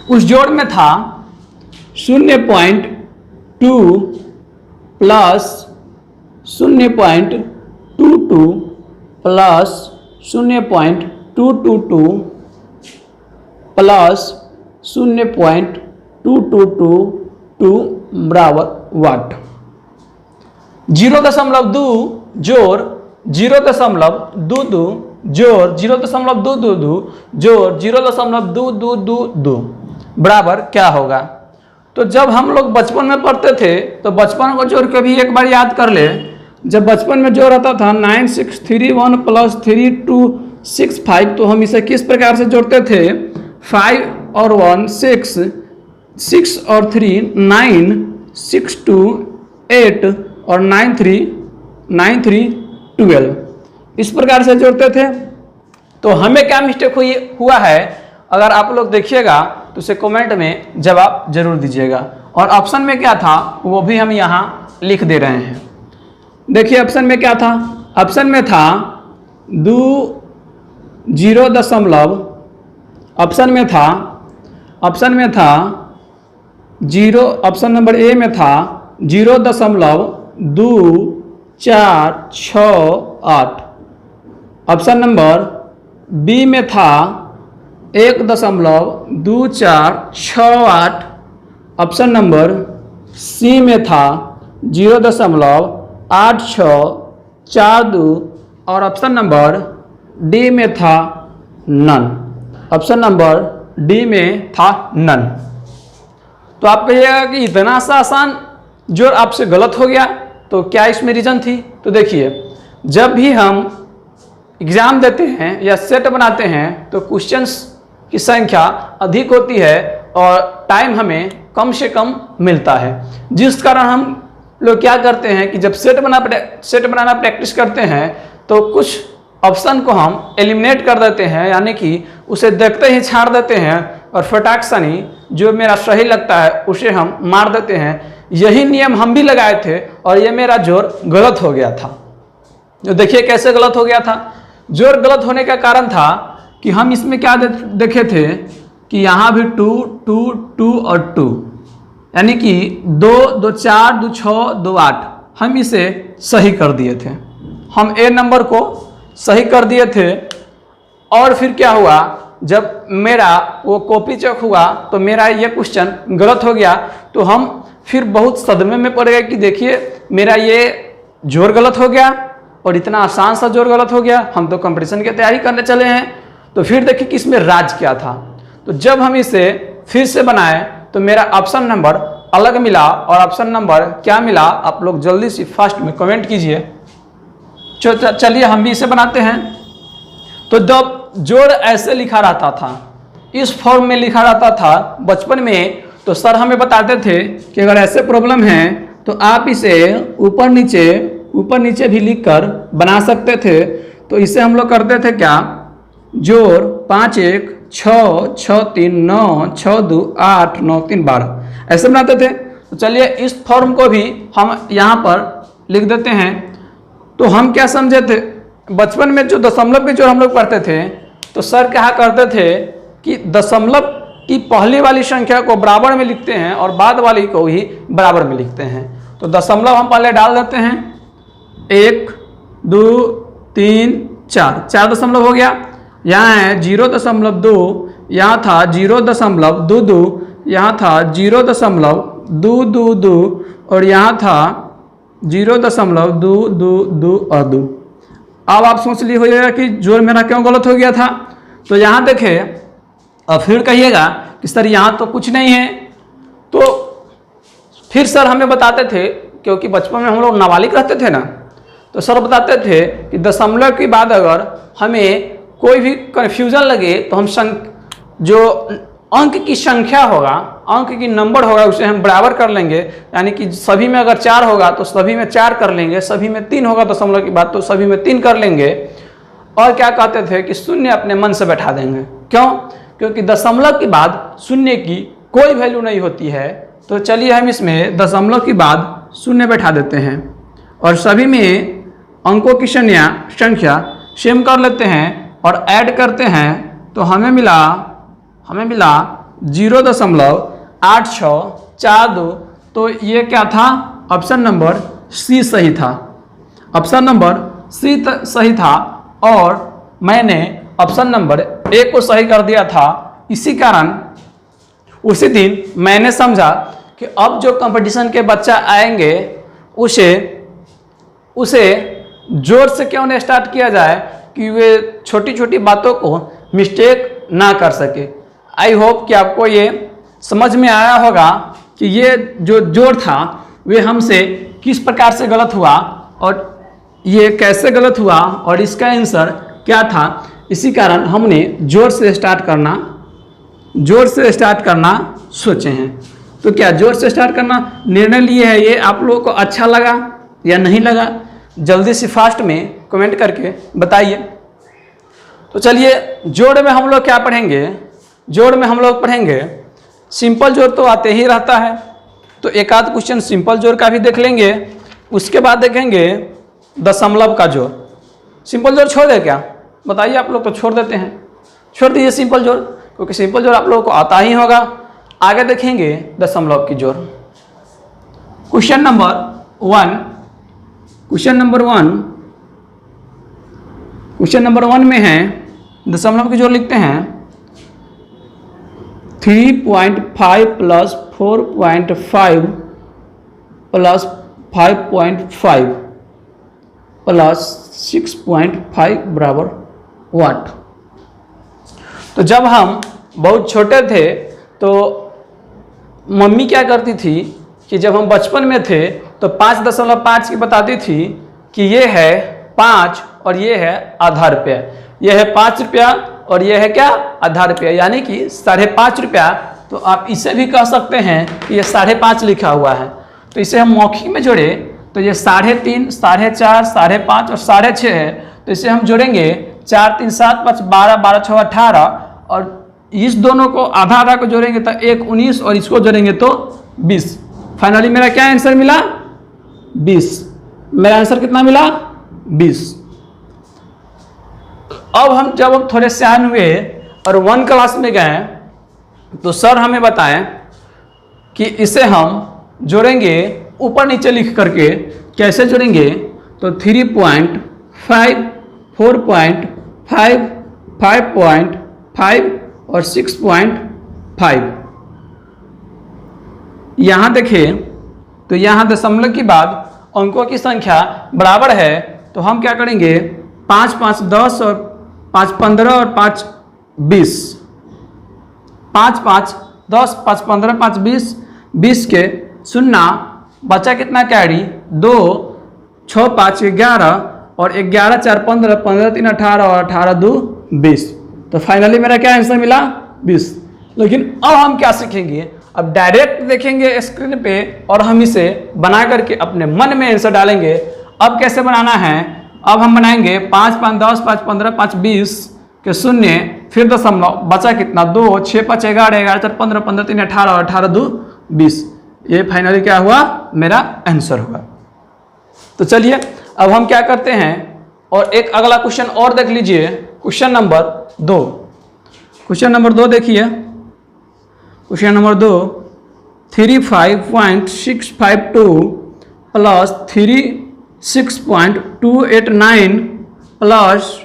[SPEAKER 1] उस जोड़ में था 0.2 प्लस 0.22 प्लस 0.222 प्लस 0.2222 बराबर वाट। 0.2 जोड़ 0.22 जोड़ 0.222 जोड़ 0.222 बराबर क्या होगा। तो जब हम लोग बचपन में पढ़ते थे तो बचपन को जोड़ के भी एक बार याद कर ले। जब बचपन में जोड़ आता था 9631 प्लस 3265, तो हम इसे किस प्रकार से जोड़ते थे, 5 और 1 6, 6 और 3 9, 6 2 8 और 9 3 12 इस प्रकार से जोड़ते थे। तो हमें क्या मिस्टेक हुआ है, अगर आप लोग देखिएगा तो उसे कमेंट में जवाब जरूर दीजिएगा। और ऑप्शन में क्या था वो भी हम यहाँ लिख दे रहे हैं। देखिए ऑप्शन में क्या था, ऑप्शन में था 0.0, ऑप्शन में था 0, ऑप्शन नंबर ए में था 0.2468, ऑप्शन नंबर बी में था 1.2468, ऑप्शन नंबर सी में था 0.8642 और ऑप्शन नंबर डी में था नन। ऑप्शन नंबर डी में था नन। तो आप कहिएगा कि इतना सा आसान जोड़ आपसे गलत हो गया, तो क्या इसमें रीजन थी? तो देखिए, जब भी हम एग्जाम देते हैं या सेट बनाते हैं तो क्वेश्चंस की संख्या अधिक होती है और टाइम हमें कम से कम मिलता है, जिस कारण हम लोग क्या करते हैं कि जब सेट बनाना प्रैक्टिस करते हैं तो कुछ ऑप्शन को हम एलिमिनेट कर देते हैं, यानी कि उसे देखते ही छाड़ देते हैं और फटाक सनी जो मेरा सही लगता है उसे हम मार देते हैं। यही नियम हम भी लगाए थे और ये मेरा जोड़ गलत हो गया था। तो देखिए कैसे गलत हो गया था। जोड़ गलत होने का कारण था कि हम इसमें क्या देखे थे कि यहाँ भी 2 2 2 और 2, यानी कि 2 2 4 2 6 2 8 हम इसे सही कर दिए थे। हम ए नंबर को सही कर दिए थे और फिर क्या हुआ, जब मेरा वो कॉपी चेक हुआ तो मेरा ये क्वेश्चन गलत हो गया। तो हम फिर बहुत सदमे में पड़ गए कि देखिए मेरा ये जोड़ गलत हो गया और इतना आसान सा जोड़ गलत हो गया, हम तो कंपटीशन की तैयारी करने चले हैं। तो फिर देखिए कि इसमें राज क्या था। तो जब हम इसे फिर से बनाए तो मेरा ऑप्शन नंबर अलग मिला और ऑप्शन नंबर क्या मिला आप लोग जल्दी से फर्स्ट में कमेंट कीजिए। चलिए हम भी इसे बनाते हैं। तो जब जोड़ ऐसे लिखा रहता था, इस फॉर्म में लिखा रहता था बचपन में, तो सर हमें बताते थे कि अगर ऐसे प्रॉब्लम है तो आप इसे ऊपर नीचे भी लिखकर बना सकते थे। तो इसे हम लोग करते थे क्या, जोड़ 5 1 6 6 3 9 6 2 8 9 3 12 ऐसे बनाते थे। तो चलिए इस फॉर्म को भी हम यहाँ पर लिख देते हैं। तो हम क्या समझे थे, बचपन में जो दशमलव के जोड़ हम लोग पढ़ते थे तो सर क्या करते थे कि दशमलव की पहली वाली संख्या को बराबर में लिखते हैं और बाद वाली को ही बराबर में लिखते हैं। तो दशमलव हम पहले डाल देते हैं, 1 2 3 4 दशमलव हो गया। यहाँ है 0.2, यहाँ था 0.22, यहाँ था 0.222 और यहाँ था 0.222 और 2। अब आप सोच ली होइएगा कि जोड़ मेरा क्यों गलत हो गया था। तो यहाँ देखे, और फिर कहिएगा कि सर यहाँ तो कुछ नहीं है। तो फिर सर हमें बताते थे, क्योंकि बचपन में हम लोग नाबालिग रहते थे ना, तो सर बताते थे कि दशमलव के बाद अगर हमें कोई भी कन्फ्यूजन लगे तो हम जो अंक की संख्या होगा, अंक की नंबर होगा, उसे हम बराबर कर लेंगे। यानी कि सभी में अगर 4 होगा तो सभी में 4 कर लेंगे, सभी में 3 होगा दशमलव की बात तो सभी में 3 कर लेंगे। और क्या कहते थे कि शून्य अपने मन से बैठा देंगे। क्यों? क्योंकि दशमलव के बाद शून्य की कोई वैल्यू नहीं होती है। तो चलिए हम इसमें दशमलव के बाद शून्य बैठा देते हैं और सभी में अंकों की संख्या सेम कर लेते हैं और ऐड करते हैं। तो हमें मिला 0.8642। तो ये क्या था, ऑप्शन नंबर सी सही था। ऑप्शन नंबर सी सही था और मैंने ऑप्शन नंबर ए को सही कर दिया था। इसी कारण उसी दिन मैंने समझा कि अब जो कंपटीशन के बच्चा आएंगे उसे जोर से क्यों नहीं स्टार्ट किया जाए कि वे छोटी छोटी बातों को मिस्टेक ना कर सके। आई होप कि आपको ये समझ में आया होगा कि ये जो जोड़ था वे हमसे किस प्रकार से गलत हुआ और ये कैसे गलत हुआ और इसका आंसर क्या था। इसी कारण हमने जोड़ से स्टार्ट करना सोचे हैं। तो क्या जोर से स्टार्ट करना निर्णय लिए है, ये आप लोगों को अच्छा लगा या नहीं लगा? जल्दी से फास्ट में कमेंट करके बताइए। तो चलिए जोड़ में हम लोग क्या पढ़ेंगे? जोड़ में हम लोग पढ़ेंगे सिंपल जोड़ तो आते ही रहता है, तो एक आध क्वेश्चन सिंपल जोड़ का भी देख लेंगे। उसके बाद देखेंगे दशमलव का जोड़। सिंपल जोड़ छोड़ दे क्या? बताइए आप लोग तो छोड़ देते हैं, छोड़ दीजिए सिंपल जोड़, क्योंकि सिंपल जोड़ आप लोगों को आता ही होगा। आगे देखेंगे दशमलव की जोड़। क्वेश्चन नंबर वन में है दशमलव की जोड़ लिखते हैं 3.5 प्लस 4.5 प्लस 5.5 प्लस 6.5 बराबर वाट। तो जब हम बहुत छोटे थे तो मम्मी क्या करती थी कि जब हम बचपन में थे तो 5.5 की बताती थी कि ये है 5 और ये है आधा रुपया, ये है 5 रुपया और ये है क्या? आधा रुपया, यानी कि 5.5 रुपया। तो आप इसे भी कह सकते हैं कि ये 5.5 लिखा हुआ है। तो इसे हम मौखिक में जोड़े तो ये 3.5, 4.5, 5.5 और 6.5 है। तो इसे हम जोड़ेंगे 4 3 7 5 12, 12 6 18 और इस दोनों को आधा आधा को जोड़ेंगे तो 1 19 और इसको जोड़ेंगे तो 20। फाइनली मेरा क्या आंसर मिला? 20। मेरा आंसर कितना मिला? 20। अब जब हम थोड़े सियान हुए और 1 क्लास में गए तो सर हमें बताएं कि इसे हम जोड़ेंगे ऊपर नीचे लिख करके। कैसे जोड़ेंगे? तो 3.5, 4.5, 5.5 और 6.5। यहाँ देखें तो यहाँ दशमलव के बाद अंकों की संख्या बराबर है, तो हम क्या करेंगे? 5 5 10 और 5 15 और 5 20। 5 5 10, 5 15, 5 20, 20 के शून्य बचा कितना कैरी? 2, 6 5 11 और 11 4 15, 15 3 18 और 18 2 20। तो फाइनली मेरा क्या आंसर मिला? 20। लेकिन अब हम क्या सीखेंगे? अब डायरेक्ट देखेंगे स्क्रीन पे और हम इसे बना करके अपने मन में आंसर डालेंगे। अब कैसे बनाना है? अब हम बनाएंगे 5 5 10, 5 15, 5 20 के शून्य, फिर दशमलव, बचा कितना? 2, 6 5 11, 11 4 15, 15 3 18 और 18 2 20। ये फाइनली क्या हुआ? मेरा आंसर हुआ। तो चलिए अब हम क्या करते हैं और एक अगला क्वेश्चन और देख लीजिए। Question number 2। क्वेश्चन नंबर 2 देखिए। Question number 2, 35.652 plus 36.289 plus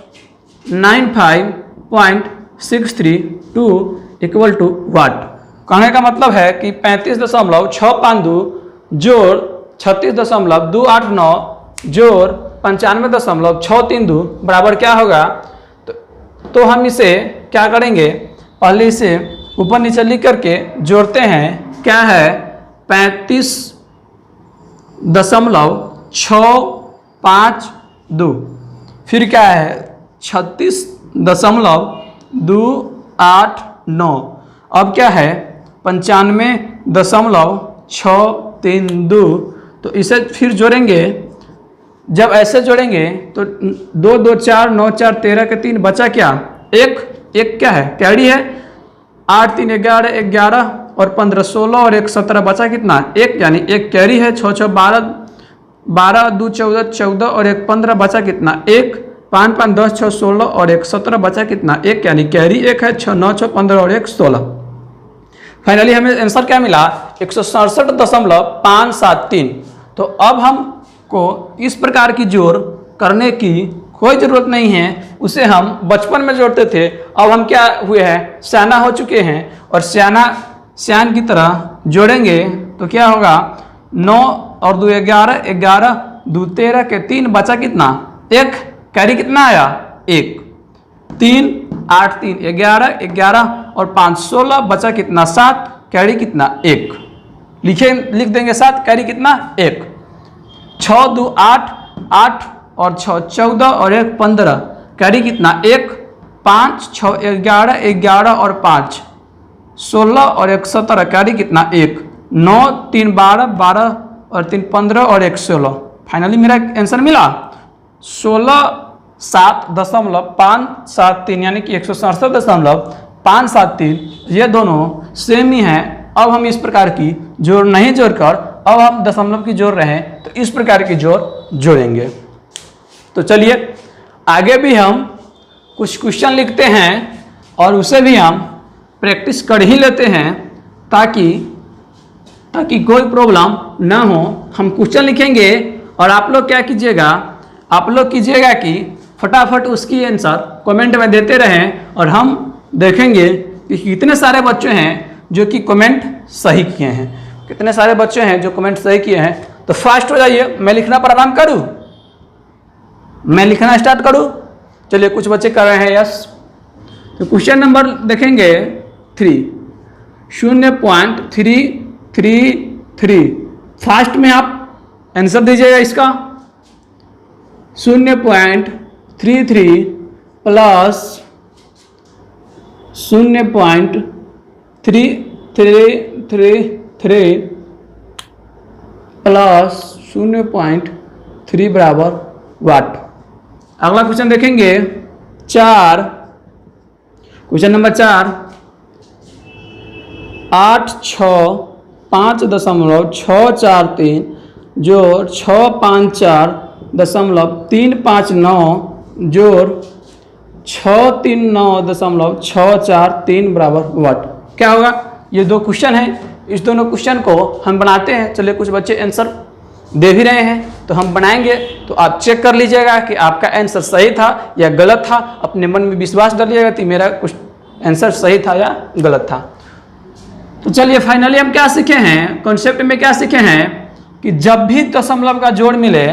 [SPEAKER 1] 95.632 equal to what. कहने का मतलब है कि 35.652 जोड़ 36.289 जोड़ 95.632 बराबर क्या होगा? तो हम इसे क्या करेंगे? पहले इसे ऊपर नीचे लिख करके जोड़ते हैं। क्या है? 35.652, फिर क्या है? 36.289, अब क्या है? 95.632। तो इसे फिर जोड़ेंगे। जब ऐसे जोड़ेंगे तो 2 2 4 9 4 13 के 3 बचा क्या? एक क्या है? कैरी है। 8 3 11, 11 और 15 16 और 1 17 बचा कितना? 1, यानी 1 कैरी है। 6 6 12, 12 2 14 14 और 1 15 बचा कितना? 1। 5 5 10 6 16 और 1 17 बचा कितना? 1, यानी कैरी 1 है। 6 9 6 15 और 1 16। फाइनली हमें आंसर क्या मिला? 167.573। तो अब हमको इस प्रकार की जोड़ करने की कोई ज़रूरत नहीं है, उसे हम बचपन में जोड़ते थे। अब हम क्या हुए हैं? सियाना हो चुके हैं और सियान की तरह जोड़ेंगे तो क्या होगा? 9 और 2 11, 11 2 13 के 3 बचा कितना? 1, कैरी कितना आया? 1। 3 8 3 11, 11 और 5 16 बचा कितना? 7, कैरी कितना? 1। लिख देंगे 7, कैरी कितना? 1। 6 2 8, 8 और 6 14 और 1 15, कैरी कितना? 1। 5 6 11, 11 और 5 16 और 1 17, कैरी कितना? 1। 9 3 12, 12 और 3 15 और 1 16। फाइनली मेरा आंसर मिला 16,7.573 यानी कि 167.573। ये दोनों सेम ही हैं। अब हम इस प्रकार की जोड़ नहीं जोड़कर अब हम दशमलव की जोड़ रहे हैं तो इस प्रकार की जोड़ जोड़ेंगे। तो चलिए आगे भी हम कुछ क्वेश्चन लिखते हैं और उसे भी हम प्रैक्टिस कर ही लेते हैं ताकि कोई प्रॉब्लम ना हो। हम क्वेश्चन लिखेंगे और आप लोग क्या कीजिएगा, आप लोग कीजिएगा कि फटाफट उसकी आंसर कमेंट में देते रहें और हम देखेंगे कि कितने सारे बच्चे हैं जो कि कमेंट सही किए हैं, कितने सारे बच्चे हैं जो कमेंट सही किए हैं। तो फास्ट हो जाइए, मैं लिखना प्रारंभ करूं, मैं लिखना स्टार्ट करूं। चलिए कुछ बच्चे कर रहे हैं यस। तो क्वेश्चन नंबर देखेंगे 3, 0.333। फास्ट में आप आंसर दीजिएगा इसका। 0.33 प्लस 0.333 प्लस 0.3 बराबर वाट। अगला क्वेश्चन देखेंगे 4, क्वेश्चन नंबर 4, 865.643 जोड़ 654.359 जोड़ 639.643 बराबर वाट। क्या होगा? ये दो क्वेश्चन हैं, इस दोनों क्वेश्चन को हम बनाते हैं। चलिए कुछ बच्चे आंसर दे भी रहे हैं तो हम बनाएंगे, तो आप चेक कर लीजिएगा कि आपका आंसर सही था या गलत था। अपने मन में विश्वास डालिएगा कि मेरा कुछ आंसर सही था या गलत था। तो चलिए फाइनली हम क्या सीखे हैं, कॉन्सेप्ट में क्या सीखे हैं कि जब भी दशमलव का जोड़ मिले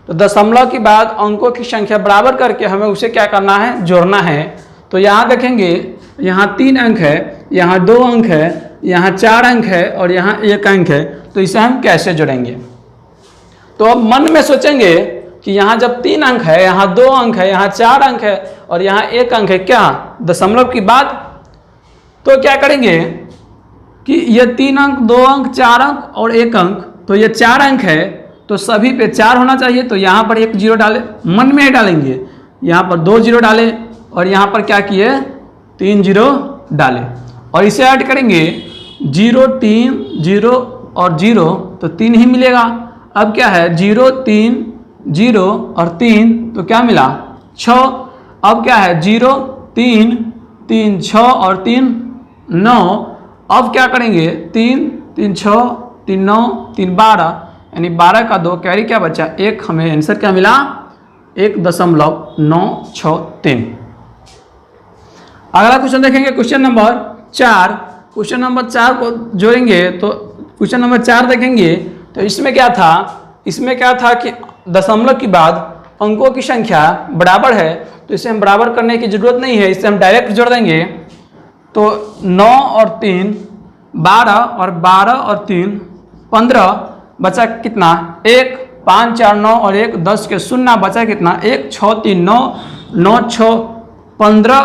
[SPEAKER 1] तो दशमलव के बाद अंकों की संख्या बराबर करके हमें उसे क्या करना है, जोड़ना है। तो यहाँ देखेंगे, यहाँ 3 अंक है, यहाँ 2 अंक है, यहाँ 4 अंक है और यहाँ 1 अंक है। तो इसे हम कैसे जोड़ेंगे? तो अब मन में सोचेंगे कि यहाँ जब 3 अंक है, यहाँ 2 अंक है, यहाँ 4 अंक है और यहाँ 1 अंक है, क्या दशमलव की बाद? तो क्या करेंगे कि ये 3 अंक, 2 अंक, 4 अंक और 1 अंक, तो ये 4 अंक है तो सभी पे 4 होना चाहिए। तो यहाँ पर 1 0 डालें, मन में ही डालेंगे। यहाँ पर 2 0 डालें और यहाँ पर क्या किए, 3 0 डालें और इसे ऐड करेंगे 0 3 0 और 0 तो 3 ही मिलेगा। अब क्या है, 0 3 0 और 3 तो क्या मिला, 6। अब क्या है, 0 3 3 6 और 3 9। अब क्या करेंगे, 3 3 6 3 9 3 12 यानी 12 का 2 कैरी क्या बचा, 1। हमें आंसर क्या मिला, 1.963। अगला क्वेश्चन देखेंगे क्वेश्चन नंबर 4। क्वेश्चन नंबर 4 को जोड़ेंगे तो क्वेश्चन नंबर 4 देखेंगे तो इसमें क्या था, इसमें क्या था कि दशमलव के बाद अंकों की संख्या बराबर है। तो इसे हम बराबर करने की जरूरत नहीं है, इसे हम डायरेक्ट जोड़ देंगे। तो 9 और 3 12 और 12 और 3 15 बचा कितना, 1। 5 4 9 और 1 10 के 0 बचा कितना, 1 6 3 9 9 6 15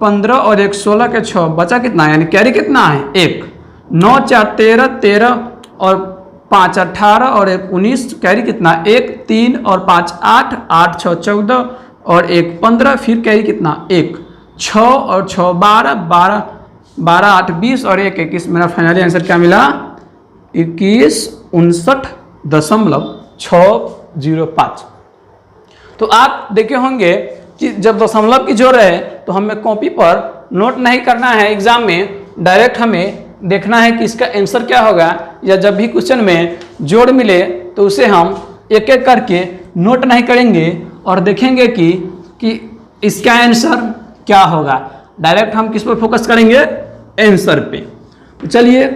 [SPEAKER 1] 15 और 1 16 के 6 बचा कितना, यानी कैरी कितना है, 1। 9 4 13 13 और 5 18 और 1 19 कैरी कितना, 1 3 और 5 8 8 6 14 और 1 15 फिर कैरी कितना, 1 6 और 6 12 12 12 8 20 और 1 21। मेरा फाइनली आंसर क्या मिला, 2159.605। तो आप देखे होंगे कि जब दशमलव की जोड़ है तो हमें कॉपी पर नोट नहीं करना है, एग्जाम में डायरेक्ट हमें देखना है कि इसका आंसर क्या होगा। या जब भी क्वेश्चन में जोड़ मिले तो उसे हम एक एक करके नोट नहीं करेंगे और देखेंगे कि इसका आंसर क्या होगा। डायरेक्ट हम किस पर फोकस करेंगे, आंसर पे। तो चलिए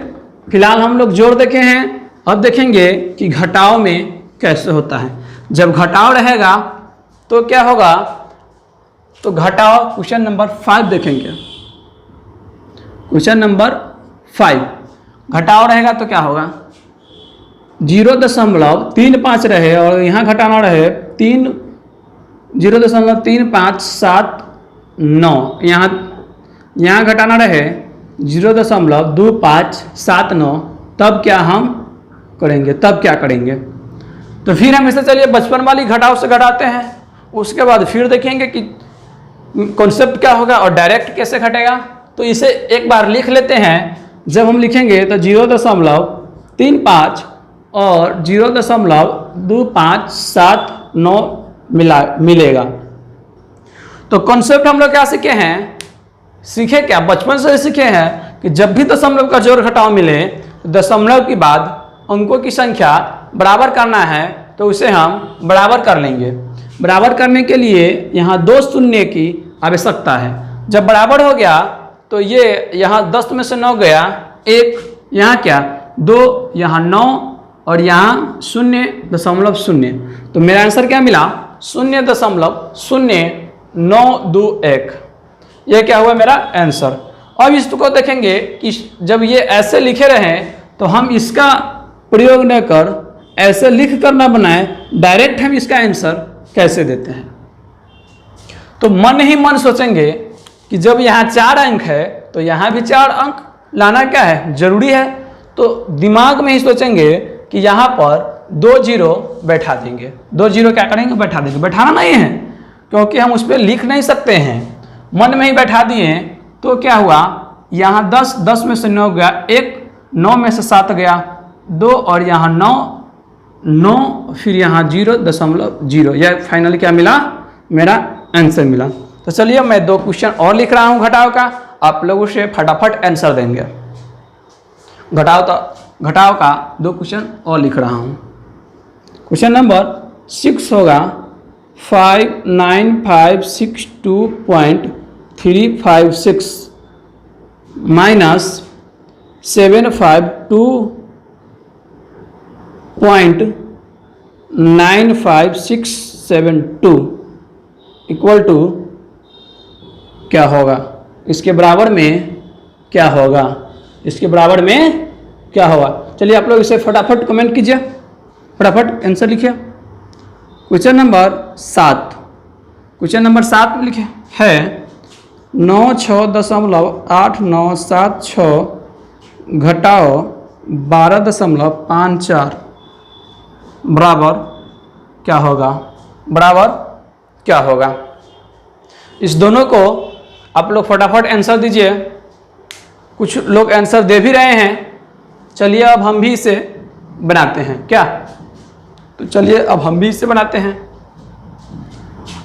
[SPEAKER 1] फिलहाल हम लोग जोड़ देखे हैं, अब देखेंगे कि घटाव में कैसे होता है। जब घटाव रहेगा तो क्या होगा, तो घटाव क्वेश्चन नंबर 5 देखेंगे। क्वेश्चन नंबर 5 घटाव रहेगा तो क्या होगा, 0.35 रहे और यहाँ घटाना रहे 0.3579, यहाँ घटाना रहे 0.2579 तब क्या हम करेंगे, तब क्या करेंगे। तो फिर हम इसे चलिए बचपन वाली घटाव से घटाते हैं, उसके बाद फिर देखेंगे कि कॉन्सेप्ट क्या होगा और डायरेक्ट कैसे घटेगा। तो इसे एक बार लिख लेते हैं। जब हम लिखेंगे तो 0.35 और 0.2579 मिलेगा। तो कॉन्सेप्ट हम लोग क्या सीखे हैं, सीखे क्या, बचपन से सीखे हैं कि जब भी दशमलव का जोड़ घटाव मिले तो दशमलव के बाद अंकों की संख्या बराबर करना है, तो उसे हम बराबर कर लेंगे। बराबर करने के लिए यहाँ 2 शून्य की आवश्यकता है। जब बराबर हो गया तो ये यहाँ 10 में से 9 गया, 1 यहाँ क्या 2, यहाँ 9 और यहाँ 0.0। तो मेरा आंसर क्या मिला 0.0921। ये क्या हुआ मेरा आंसर। अब इसको देखेंगे कि जब ये ऐसे लिखे रहे तो हम इसका प्रयोग न कर ऐसे लिख कर न बनाए, डायरेक्ट हम इसका आंसर कैसे देते हैं। तो मन ही मन सोचेंगे कि जब यहाँ 4 अंक है तो यहाँ भी 4 अंक लाना क्या है, जरूरी है। तो दिमाग में ही सोचेंगे कि यहाँ पर 2 जीरो बैठा देंगे। 2 जीरो क्या करेंगे, बैठा देंगे। बैठाना नहीं है क्योंकि हम उस पर लिख नहीं सकते हैं, मन में ही बैठा दिए। तो क्या हुआ, यहाँ 10 में से 9 गया, 1 9 में से 7 गया, 2 और यहाँ 9, फिर यहाँ 0.0। यह फाइनली क्या मिला, मेरा आंसर मिला। तो चलिए मैं 2 क्वेश्चन और लिख रहा हूँ घटाव का, आप लोग उसे फटाफट आंसर देंगे। घटाव का 2 क्वेश्चन और लिख रहा हूँ। क्वेश्चन नंबर 6 होगा 59562.356 माइनस 752.95672 इक्वल टू क्या होगा, इसके बराबर में क्या होगा, इसके बराबर में क्या होगा। चलिए आप लोग इसे फटाफट कमेंट कीजिए, फटाफट आंसर लिखिए। क्वेश्चन नंबर 7 में लिखे है 96.8976 घटाओ 12.54 बराबर क्या होगा, बराबर क्या होगा। इस दोनों को आप लोग फटाफट आंसर दीजिए। कुछ लोग आंसर दे भी रहे हैं। चलिए अब हम भी इसे बनाते हैं क्या, तो चलिए अब हम भी इसे बनाते हैं।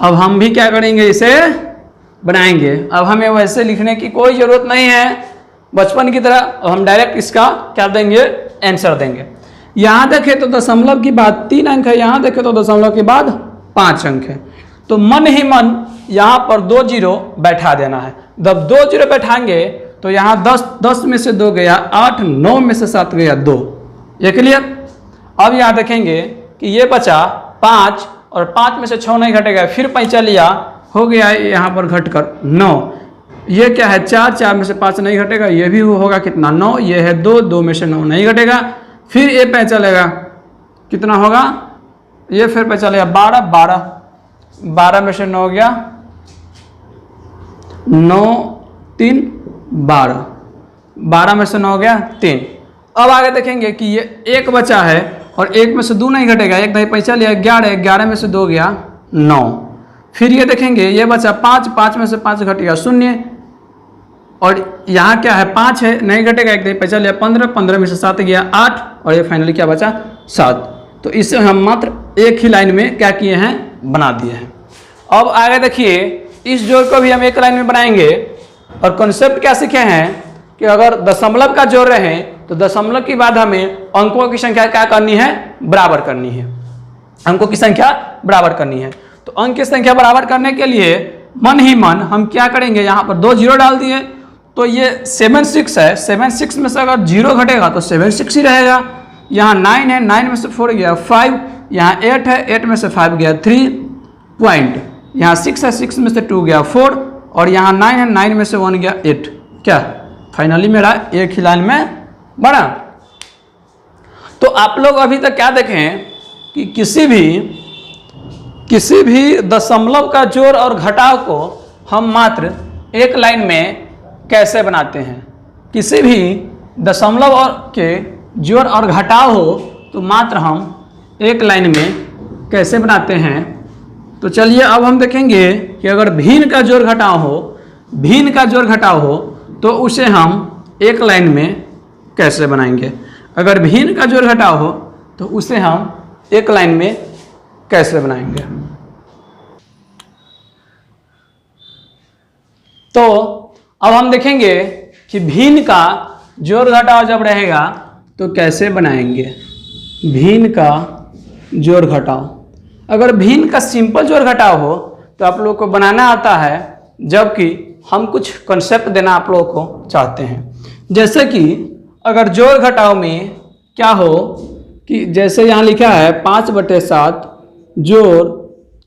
[SPEAKER 1] अब हम भी क्या करेंगे, इसे बनाएंगे। अब हमें वैसे लिखने की कोई ज़रूरत नहीं है बचपन की तरह, हम डायरेक्ट इसका क्या देंगे, आंसर देंगे। यहाँ देखें तो दशमलव के बाद 3 अंक है, यहाँ देखें तो दशमलव के बाद 5 अंक है। तो मन ही मन यहाँ पर 2 जीरो बैठा देना है। जब 2 जीरो बैठाएंगे तो यहाँ 10 में से 2 गया, 8 9 में से 7 गया 2। ये क्लियर। अब यहाँ देखेंगे कि ये बचा 5 और 5 में से 6 नहीं घटेगा, फिर 5 लिया, हो गया यहाँ पर घटकर 9। ये क्या है 4 में से 5 नहीं घटेगा, ये भी होगा कितना 9। ये है 2 में से 9 नहीं घटेगा, फिर ये 5 चलेगा, कितना होगा, ये फिर 5 चलेगा 12 में से 9 गया, 9 3 12 में से 9 गया 3। अब आगे देखेंगे कि ये 1 बचा है और 1 में से 2 नहीं घटेगा, 1 नहीं 5 लिया 11 में से 2 गया 9। फिर ये देखेंगे ये बचा 5 में से 5 घटेगा 0 और यहाँ क्या है 5 है, नहीं घटेगा, 1 नहीं 5 लिया 15 में से 7 गया 8 और ये फाइनली क्या बचा 7। तो इससे हम मात्र एक ही लाइन में क्या किए हैं, बना दिए हैं। अब आगे देखिए इस जोड़ को भी हम एक लाइन में बनाएंगे और कॉन्सेप्ट क्या सीखे हैं कि अगर दशमलव का जोड़ रहे तो दशमलव के बाद हमें अंकों की संख्या क्या करनी है, बराबर करनी है। अंकों की संख्या बराबर करनी है। तो अंक की संख्या बराबर करने के लिए मन ही मन हम क्या करेंगे, यहाँ पर 2 जीरो डाल दिए तो ये 7 6 है, 7 6 में से अगर 0 घटेगा तो 7 6 ही रहेगा। यहाँ 9 है, 9 में से 4 गया 5, यहाँ 8 है, 8 में से 5 गया 3 पॉइंट, यहाँ 6 है, 6 में से 2 गया 4 और यहाँ 9 है, 9 में से 1 गया 8। क्या फाइनली मेरा एक ही लाइन में बना। तो आप लोग अभी तक क्या देखें कि किसी भी दशमलव का जोड़ और घटाव को हम मात्र एक लाइन में कैसे बनाते हैं। किसी भी दशमलव और के जोड़ और घटाव हो तो मात्र हम एक लाइन में कैसे बनाते हैं। तो चलिए अब हम देखेंगे कि अगर भिन्न का जोड़ घटाव हो, भिन्न का जोड़ घटाव हो तो उसे हम एक लाइन में कैसे बनाएंगे। अगर भिन्न का जोड़ घटाव हो तो उसे हम एक लाइन में कैसे बनाएंगे। तो अब हम देखेंगे कि भिन्न का जोड़ घटाव जब रहेगा तो कैसे बनाएंगे। भिन्न का जोड़ घटाव, अगर भिन्न का सिंपल जोड़ घटाव हो तो आप लोगों को बनाना आता है, जबकि हम कुछ कॉन्सेप्ट देना आप लोगों को चाहते हैं। जैसे कि अगर जोड़ घटाव में क्या हो कि जैसे यहाँ लिखा है 5/7 जोड़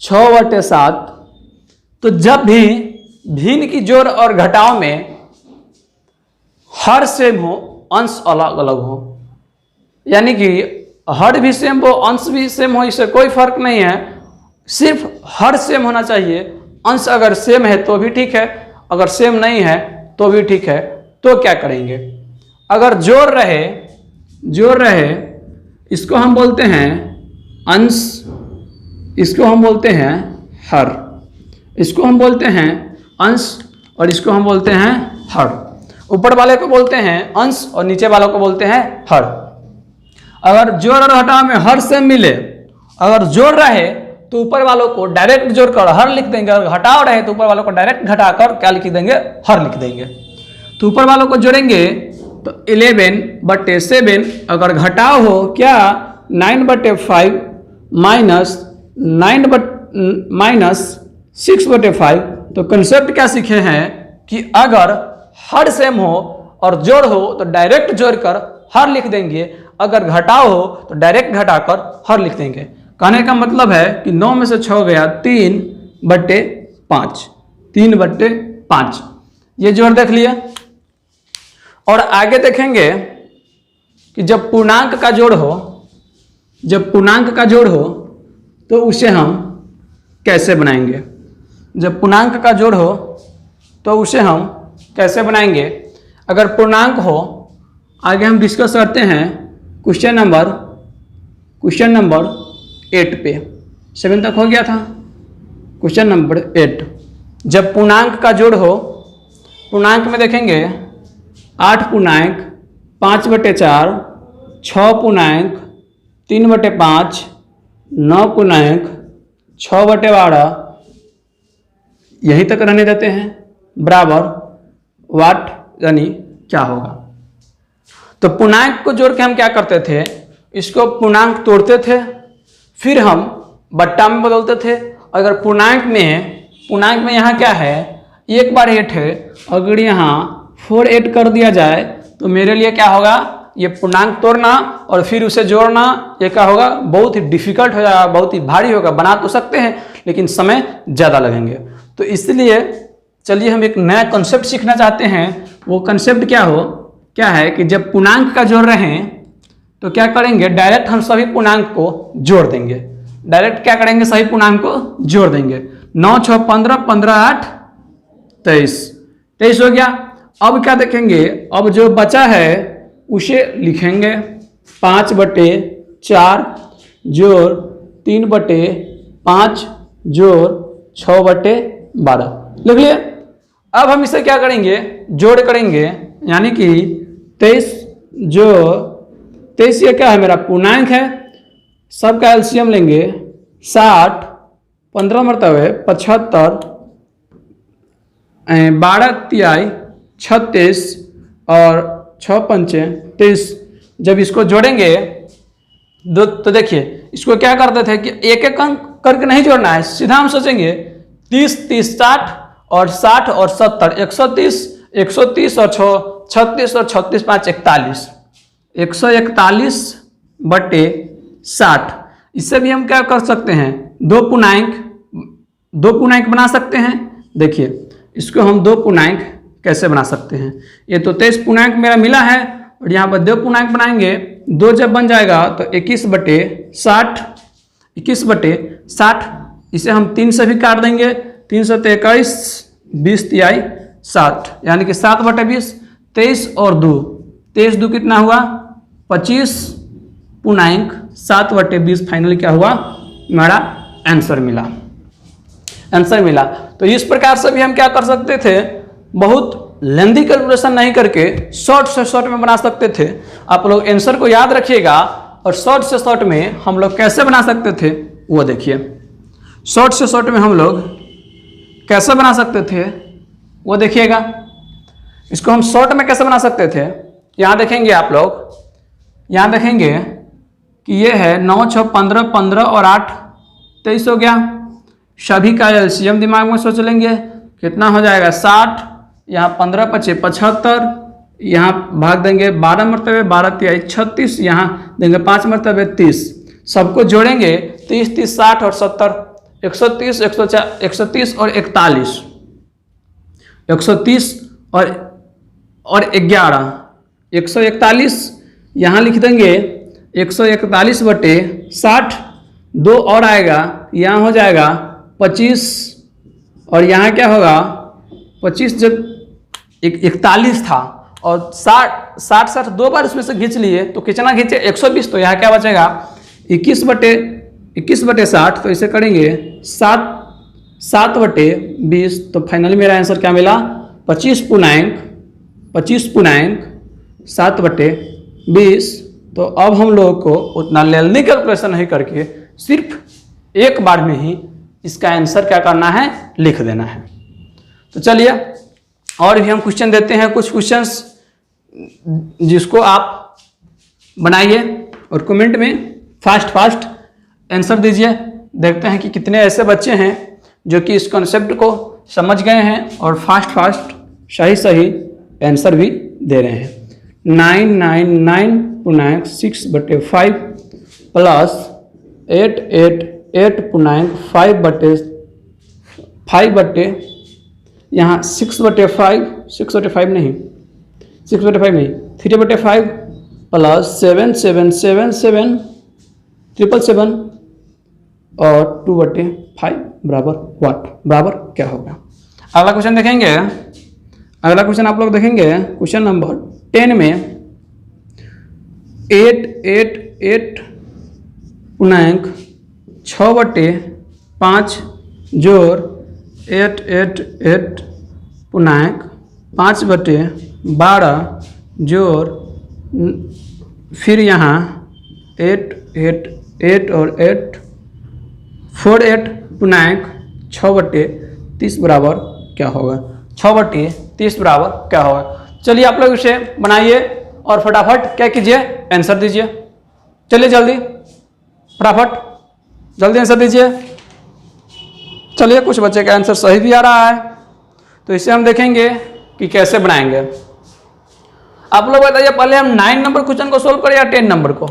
[SPEAKER 1] 6/7, तो जब भी भिन्न की जोड़ और घटाव में हर सेम हो, अंश अलग अलग हो, यानी कि हर भी सेम हो, अंश भी सेम हो, इससे कोई फर्क नहीं है, सिर्फ हर सेम होना चाहिए। अंश अगर सेम है तो भी ठीक है, अगर सेम नहीं है तो भी ठीक है। तो क्या करेंगे, अगर जोड़ रहे इसको हम बोलते हैं अंश, इसको हम बोलते हैं हर, इसको हम बोलते हैं अंश और इसको हम बोलते हैं हर। ऊपर वाले को बोलते हैं अंश और नीचे वालों को बोलते हैं हर। अगर जोड़ और घटाव में हर सेम मिले, अगर जोड़ रहे तो ऊपर वालों को डायरेक्ट जोड़कर हर लिख देंगे, अगर घटाव रहे तो ऊपर वालों को डायरेक्ट घटाकर क्या लिख देंगे, हर लिख देंगे। तो ऊपर वालों को जोड़ेंगे तो 11/7, अगर घटाव हो क्या 9/5 माइनस 6/5। तो कंसेप्ट क्या सीखे हैं कि अगर हर सेम हो और जोड़ हो तो डायरेक्ट जोड़कर हर लिख देंगे, अगर घटाव हो तो डायरेक्ट घटाकर हर लिख देंगे। कहने का मतलब है कि 9 में से 6 गया 3/5, 3/5। ये जोड़ देख लिया। और आगे देखेंगे कि जब पूर्णांक का जोड़ हो, जब पूर्णांक का जोड़ हो तो उसे हम कैसे बनाएंगे। जब पूर्णांक का जोड़ हो तो उसे हम कैसे बनाएंगे। अगर पूर्णांक हो, आगे हम डिस्कस करते हैं क्वेश्चन नंबर 8 पे, 7 तक हो गया था। क्वेश्चन नंबर 8, जब पूर्णांक का जोड़ हो, पूर्णांक में देखेंगे 8 पूर्णांक 5/4, 6 पूर्णांक 3/5, 9 पूर्णांक 6/12, यहीं तक रहने देते हैं, बराबर वाट यानी क्या होगा। तो पूर्णांक को जोड़ के हम क्या करते थे, इसको पूर्णांक तोड़ते थे, फिर हम बट्टा में बदलते थे। अगर पूर्णांक में यहाँ क्या है 1/8 है, अगर यहाँ 4 ऐड कर दिया जाए तो मेरे लिए क्या होगा, ये पूर्णांक तोड़ना और फिर उसे जोड़ना, ये क्या होगा, बहुत ही डिफिकल्ट हो जाएगा, बहुत ही भारी होगा। बना तो सकते हैं लेकिन समय ज़्यादा लगेंगे। तो इसलिए चलिए हम एक नया कॉन्सेप्ट सीखना चाहते हैं। वो कॉन्सेप्ट क्या है कि जब पूर्णांक का जोड़ रहे हैं तो क्या करेंगे, डायरेक्ट हम सभी पूर्णांक को जोड़ देंगे। डायरेक्ट क्या करेंगे, सभी पूर्णांक को जोड़ देंगे। 9 6 15, 15 8 23 हो गया। अब क्या देखेंगे, अब जो बचा है उसे लिखेंगे 5/4 जोड़ 3/5 जोड़ 6/12 लिख लिए। अब हम इसे क्या करेंगे, जोड़ करेंगे, यानी कि 23 ये क्या है, मेरा पूर्णांक है, सबका एलसीएम लेंगे 60, 15 मरतबे 75, 12 तिहाई 36 और 6 पंचे 23। जब इसको जोड़ेंगे तो देखिए इसको क्या करते थे कि एक एक अंक करके नहीं जोड़ना है, सीधा हम सोचेंगे 30 30 60 और 60 और 70, 130 और 36 और 36 5 41, 141/60। इससे भी हम क्या कर सकते हैं, दो पूर्णांक बना सकते हैं। देखिए इसको हम दो पूर्णांक कैसे बना सकते हैं। ये तो 23 पूर्णांक मेरा मिला है और यहाँ पर दो पूर्णांक बनाएंगे। 2 जब बन जाएगा तो 21/60, इसे हम 3 से भी काट देंगे। 3 से 21, 20 तिहाई 60, यानी कि 7/20। 23 और 2, 23 2 कितना हुआ 25.7/20 फाइनली क्या हुआ, मेरा आंसर मिला। तो इस प्रकार से भी हम क्या कर सकते थे, बहुत लेंदी कैलकुलेशन नहीं करके शॉर्ट से शॉर्ट में बना सकते थे। आप लोग आंसर को याद रखिएगा और शॉर्ट से शॉर्ट में हम लोग कैसे बना सकते थे वो देखिए। शॉर्ट से शॉर्ट में हम लोग कैसे बना सकते थे वो देखिएगा। इसको हम शॉर्ट में कैसे बना सकते थे, यहाँ देखेंगे आप लोग, यहाँ देखेंगे कि ये है 9 6 15 15 और 8 23 हो गया। सभी का एलसीएम दिमाग में सोच लेंगे, कितना हो जाएगा 60, यहाँ 15 25 75, यहाँ भाग देंगे 12 मरतबे, 12 तिहाई 36, यहाँ देंगे 5 मरतबे 30, सबको जोड़ेंगे 30 30 60 और 70, 130 130 और 41, 130 और 11 141, यहाँ लिख देंगे 141/60, 2 और आएगा, यहाँ हो जाएगा 25 और यहाँ क्या होगा 25, जब 41 था और 60 2 बार उसमें से खींच लिए तो कितना खींचे 120, तो यहाँ क्या बचेगा 21/60, तो इसे करेंगे 7/20, तो फाइनली मेरा आंसर क्या मिला 25.7/20। तो अब हम लोगों को उतना लेंदी कैलकुलेशन नहीं करके सिर्फ एक बार में ही इसका आंसर क्या करना है, लिख देना है। तो चलिए और भी हम क्वेश्चन देते हैं, कुछ क्वेश्चंस जिसको आप बनाइए और कमेंट में फास्ट आंसर दीजिए। देखते हैं कि कितने ऐसे बच्चे हैं जो कि इस कॉन्सेप्ट को समझ गए हैं और फास्ट सही आंसर भी दे रहे हैं। 999.6/5 प्लस 888.5 यहाँ 6/5 नहीं 3/5 प्लस 77777 और 2/5 बराबर व्हाट, बराबर क्या होगा। अगला क्वेश्चन देखेंगे। अगला क्वेश्चन आप लोग देखेंगे क्वेश्चन नंबर 10 में 888.6/5 जोड़ 888.5/12 जोड़ फिर यहाँ 8 और 8 48.6/30 बराबर क्या होगा, 6/30 बराबर क्या होगा। चलिए आप लोग इसे बनाइए और फटाफट क्या कीजिए, आंसर दीजिए। चलिए जल्दी फटाफट जल्दी आंसर दीजिए। चलिए कुछ बच्चे का आंसर सही भी आ रहा है, तो इसे हम देखेंगे कि कैसे बनाएंगे। आप लोग बताइए पहले हम 9 नंबर क्वेश्चन को सोल्व करें या 10 नंबर को,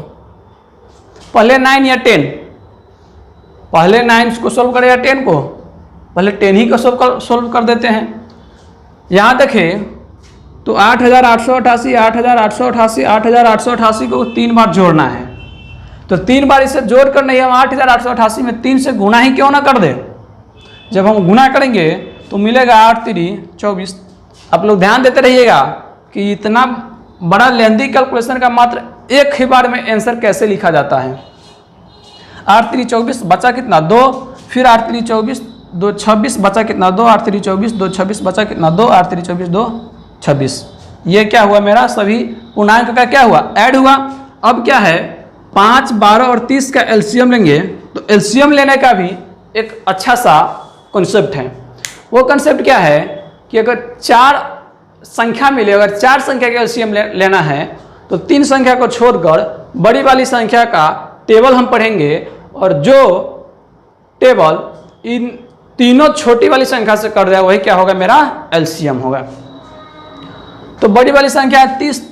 [SPEAKER 1] पहले 9 या 10, पहले 9 को सोल्व करें या 10 को, पहले 10 ही को सोल्व कर देते हैं। यहाँ देखें तो 8888 8888 8888 को 3 बार जोड़ना है, तो 3 बार इसे जोड़ कर नहीं हम 8888 में 3 से गुना ही क्यों ना कर दें। जब हम गुना करेंगे तो मिलेगा 8 3 24। आप लोग ध्यान देते रहिएगा कि इतना बड़ा लेंदी कैलकुलेशन का मात्र एक ही बार में आंसर कैसे लिखा जाता है। 8 3 24 बचा कितना 2, फिर 8 3 24 2 26 बचा कितना 2, 8 3 24 2 26 बचा कितना 2, 8 3 24 2 26। ये क्या हुआ मेरा सभी पूर्णांक का क्या हुआ, ऐड हुआ। अब क्या है 5 12 और 30 का एलसीएम लेंगे, तो एलसीएम लेने का भी एक अच्छा सा कॉन्सेप्ट है। वो कॉन्सेप्ट क्या है कि अगर 4 संख्या मिले, अगर 4 संख्या का एलसीएम लेना है तो 3 संख्या को छोड़कर बड़ी वाली संख्या का टेबल हम पढ़ेंगे और जो टेबल इन तीनों छोटी वाली संख्या से कर दिया वही क्या होगा, मेरा एलसीएम होगा। तो बड़ी वाली संख्या 30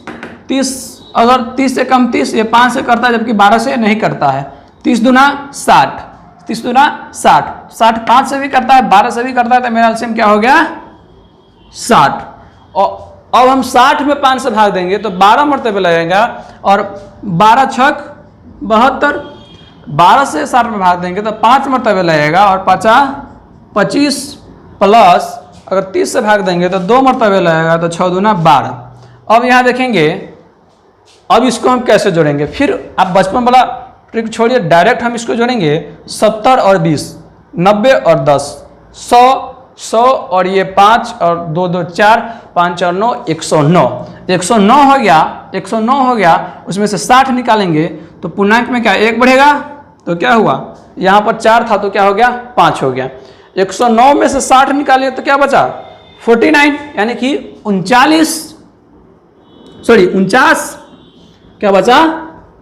[SPEAKER 1] अगर 30 से कम 30, ये 5 से करता है जबकि 12 से नहीं करता है। 30 दूना 60, 30 दूना 60, 60 5 से भी करता है 12 से भी करता है, तो मेरा एलसीएम क्या हो गया 60। और अब हम 60 में 5 से भाग देंगे तो 12 मरतबे लगेगा और 12 छक 72, 12 से 60 में भाग देंगे तो 5 मरतबे लगेगा और 25 प्लस अगर 30 से भाग देंगे तो 2 मरतबे लगेगा तो 6 दूना 12। अब यहाँ देखेंगे अब इसको हम कैसे जोड़ेंगे, फिर आप बचपन वाला ट्रिक छोड़िए, डायरेक्ट हम इसको जोड़ेंगे 70 और 20, 90 और 10, 100, 100 और ये 5 और 2 2 4, 5 और 9, 109। 109 हो गया, 109 हो गया, उसमें से 60 निकालेंगे तो पूर्णांक में क्या 1 बढ़ेगा, तो क्या हुआ, यहाँ पर 4 था तो क्या हो गया 5 हो गया। 109 में से 60 निकालिए तो क्या बचा 49, यानी कि 49 क्या बचा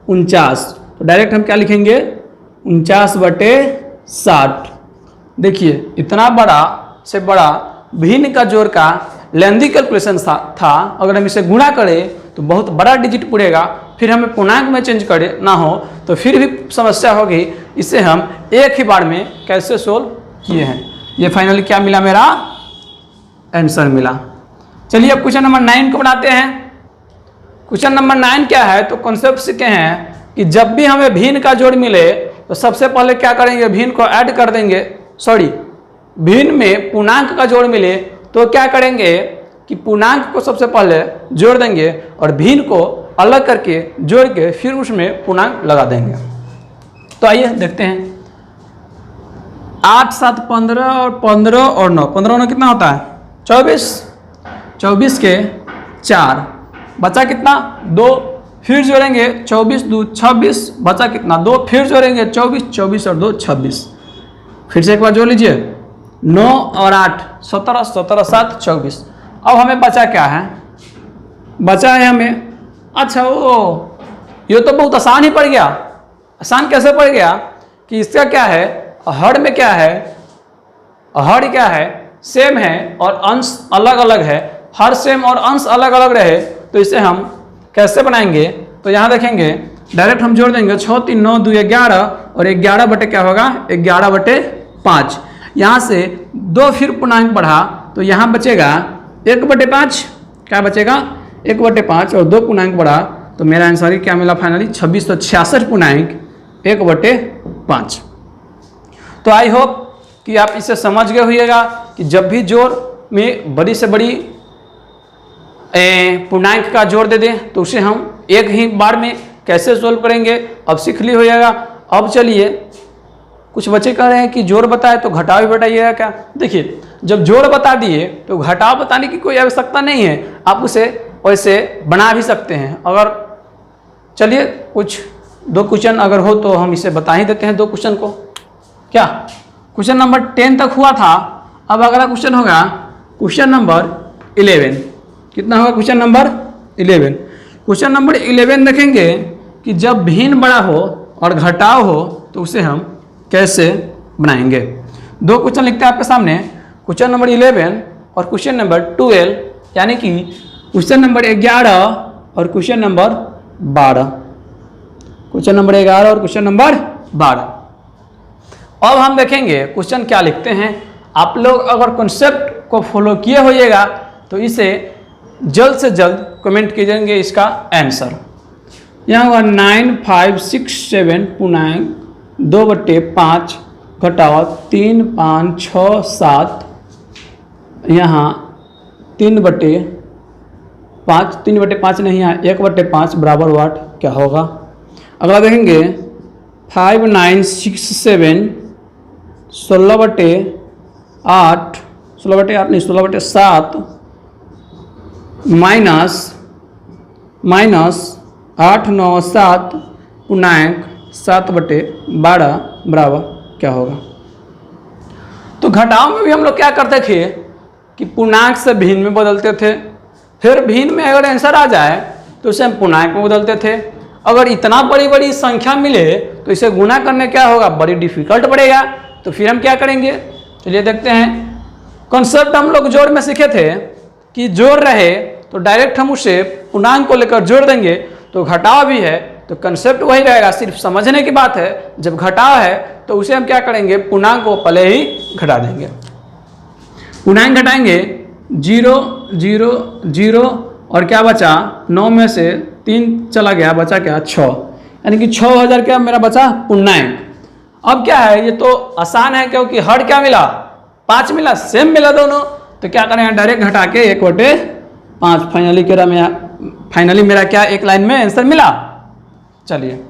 [SPEAKER 1] 49। तो डायरेक्ट हम क्या लिखेंगे 49/60। देखिए इतना बड़ा से बड़ा भिन्न का जोड़ का लेंदी कैलकुलेशन था, अगर हम इसे गुणा करें तो बहुत बड़ा डिजिट पड़ेगा, फिर हमें पूर्णांक में चेंज करे ना हो तो फिर भी समस्या होगी। इसे हम एक ही बार में कैसे सोल्व किए हैं। ये फाइनली क्या मिला, मेरा आंसर मिला। चलिए अब क्वेश्चन नंबर 9 को बनाते हैं। क्वेश्चन नंबर 9 क्या है, तो कॉन्सेप्ट सीखे हैं कि जब भी हमें भिन्न का जोड़ मिले तो सबसे पहले क्या करेंगे, भिन्न को ऐड कर देंगे, सॉरी भिन्न में पूर्णांक का जोड़ मिले तो क्या करेंगे कि पूर्णांक को सबसे पहले जोड़ देंगे और भिन्न को अलग करके जोड़ के फिर उसमें पूर्णांक लगा देंगे। तो आइए देखते हैं। 8 7 15 और 15 और 9, 15 और 9 कितना होता है 24, 24 के 4 बचा कितना 2, फिर जोड़ेंगे 24 2 26 बचा कितना 2, फिर जोड़ेंगे 24, 24 और 2 26, फिर से एक बार जोड़ लीजिए 9 और 8 17, 17 7 24। अब हमें बचा क्या है, बचा है हमें, अच्छा वो ये तो बहुत आसान ही पड़ गया। आसान कैसे पड़ गया कि इसका क्या है, हर में क्या है, हर क्या है सेम है और अंश अलग अलग है। हर सेम और अंश अलग अलग रहे तो इसे हम कैसे बनाएंगे, तो यहाँ देखेंगे डायरेक्ट हम जोड़ देंगे 6 3 9 2 11 और 11 बटे क्या होगा 11/5। यहाँ से 2 फिर पूर्णांक बढ़ा तो यहाँ बचेगा 1/5, क्या बचेगा 1/5 और 2 पूर्णांक बढ़ा तो मेरा आंसर क्या मिला फाइनली 2666 पूर्णांक 1/5। तो आई होप कि आप इसे समझ गए होइएगा कि जब भी जोड़ में बड़ी से बड़ी पूर्णांक का जोड़ दे दें तो उसे हम एक ही बार में कैसे सोल्व करेंगे, अब सीख ली होइएगा। अब चलिए कुछ बच्चे कह रहे हैं कि जोड़ बताए तो घटाव भी बताइएगा क्या। देखिए जब जोड़ बता दिए तो घटाव बताने की कोई आवश्यकता नहीं है, आप उसे वैसे बना भी सकते हैं। अगर चलिए कुछ 2 क्वेश्चन अगर हो तो हम इसे बता ही देते हैं 2 क्वेश्चन को। क्या क्वेश्चन नंबर 10 तक हुआ था, अब अगला क्वेश्चन होगा क्वेश्चन नंबर 11। कितना होगा क्वेश्चन नंबर 11। क्वेश्चन नंबर 11 देखेंगे कि जब भिन्न बड़ा हो और घटाव हो तो उसे हम कैसे बनाएंगे। 2 क्वेश्चन लिखते हैं आपके सामने, क्वेश्चन नंबर 11 और क्वेश्चन नंबर 12, यानी कि क्वेश्चन नंबर 11 और क्वेश्चन नंबर 12। क्वेश्चन नंबर 11 और क्वेश्चन नंबर 12। अब हम देखेंगे क्वेश्चन क्या लिखते हैं। आप लोग अगर कॉन्सेप्ट को फॉलो किए होइएगा तो इसे जल्द से जल्द कमेंट कीजिएंगे इसका आंसर। यहाँ हुआ 9 5 6 7 पूर्णांक 2/5 घटाव 3 5 6 7, यहाँ 3/5, 3/5 नहीं, यहाँ 1/5 बराबर वाट क्या होगा। अगला देखेंगे 5 9 6 7 16/8 नहीं 16/7 माइनस 8 9 7 पूर्णांक 7/12 बराबर क्या होगा। तो घटाव में भी हम लोग क्या करते थे कि पूर्णांक से भिन्न में बदलते थे, फिर भिन्न में अगर आंसर आ जाए तो उसे हम पूर्णांक में बदलते थे। अगर इतना बड़ी बड़ी संख्या मिले तो इसे गुणा करने क्या होगा, बड़ी डिफिकल्ट पड़ेगा। तो फिर हम क्या करेंगे, चलिए देखते हैं। कॉन्सेप्ट हम लोग जोड़ में सीखे थे कि जोड़ रहे तो डायरेक्ट हम उसे पूर्णांक को लेकर जोड़ देंगे, तो घटाव भी है तो कंसेप्ट वही रहेगा, सिर्फ समझने की बात है। जब घटाव है तो उसे हम क्या करेंगे, पूर्णांक को पहले ही घटा देंगे। पूर्णांक घटाएंगे 0 0 0 और क्या बचा 9 में से 3 चला गया, बचा क्या 6, यानी कि 6000 क्या मेरा बचा पूर्णांक। अब क्या है, ये तो आसान है क्योंकि हर क्या मिला 5 मिला, सेम मिला दोनों। तो क्या करेंगे डायरेक्ट घटा के 1/5 फाइनली कह रहा मैं फाइनली मेरा क्या एक लाइन में आंसर मिला। चलिए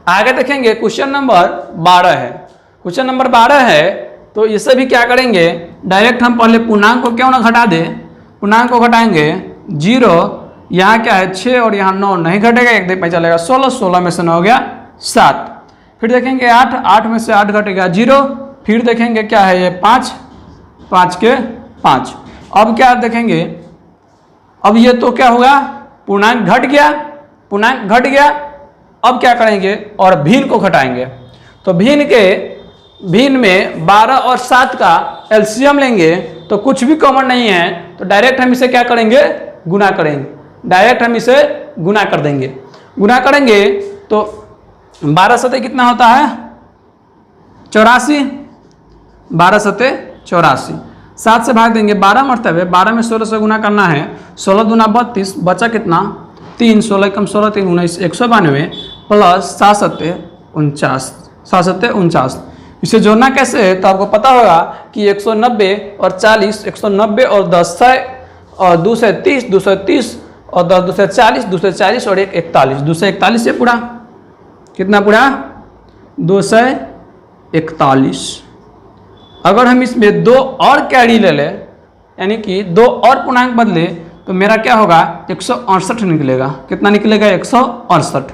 [SPEAKER 1] आगे देखेंगे, क्वेश्चन नंबर 12 है। क्वेश्चन नंबर 12 है तो इसे भी क्या करेंगे, डायरेक्ट हम पहले पूर्णांक को क्यों ना घटा दे, पूर्णांक को घटाएंगे 0, यहाँ क्या है 6 और यहाँ 9 नहीं घटेगा, एक दिन पे चलेगा 16, 16 में से 9 हो गया 7। फिर देखेंगे 8, 8 में से 8 घटेगा 0। फिर देखेंगे क्या है ये 5, 5 के 5। अब क्या देखेंगे, अब ये तो क्या होगा, पूर्णांक घट गया, पूर्णांक घट गया। अब क्या करेंगे और भिन्न को घटाएंगे, तो भिन्न में 12 और 7 का एलसीएम लेंगे तो कुछ भी कॉमन नहीं है, तो डायरेक्ट हम इसे क्या करेंगे, गुना करेंगे, डायरेक्ट हम इसे गुना कर देंगे। गुना करेंगे तो 12 सते कितना होता है 84, 12 सते 84, 7 से भाग देंगे, 12 मरतबे 12 में 16 से गुना करना है, 16 दूना 32, बचा कितना 3, 16 कम 16 3 19, 192 प्लस 7 सत्ते 49, 7 सत्ते 49। इसे जोड़ना कैसे है तो आपको पता होगा कि 190 और 40, 190 और 10 और 2 से 30, 2 से 30 और 10 2 से 40, 2 से 40 और 1 41, 2 से 41 से पूरा कितना पूरा 241। अगर हम इसमें 2 और कैरी ले लें, यानी कि 2 और पूर्णांक बदले, तो मेरा क्या होगा 168 निकलेगा। कितना निकलेगा 168।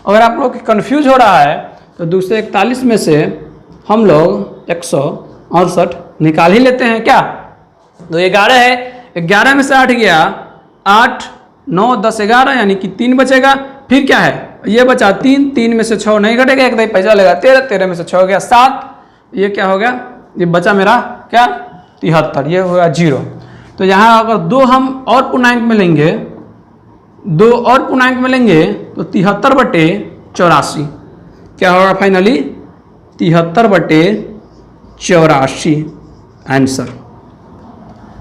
[SPEAKER 1] अगर आप लोग कंफ्यूज हो रहा है तो 241 में से हम लोग 168 निकाल ही लेते हैं क्या। तो 11 है, 11 में से 8 गया, 8 9 10 11, यानी कि 3 बचेगा। फिर क्या है ये बचा 3, 3 में से 6 नहीं घटेगा, एक दही पैसा लेगा 13, 13 में से 6 हो गया 7, ये क्या हो गया, ये बचा मेरा क्या 73, ये होगा 0। तो यहाँ अगर 2 हम और पूर्णांक में लेंगे, 2 और पूर्णांक में लेंगे तो 73/84 क्या होगा फाइनली 73/84 आंसर।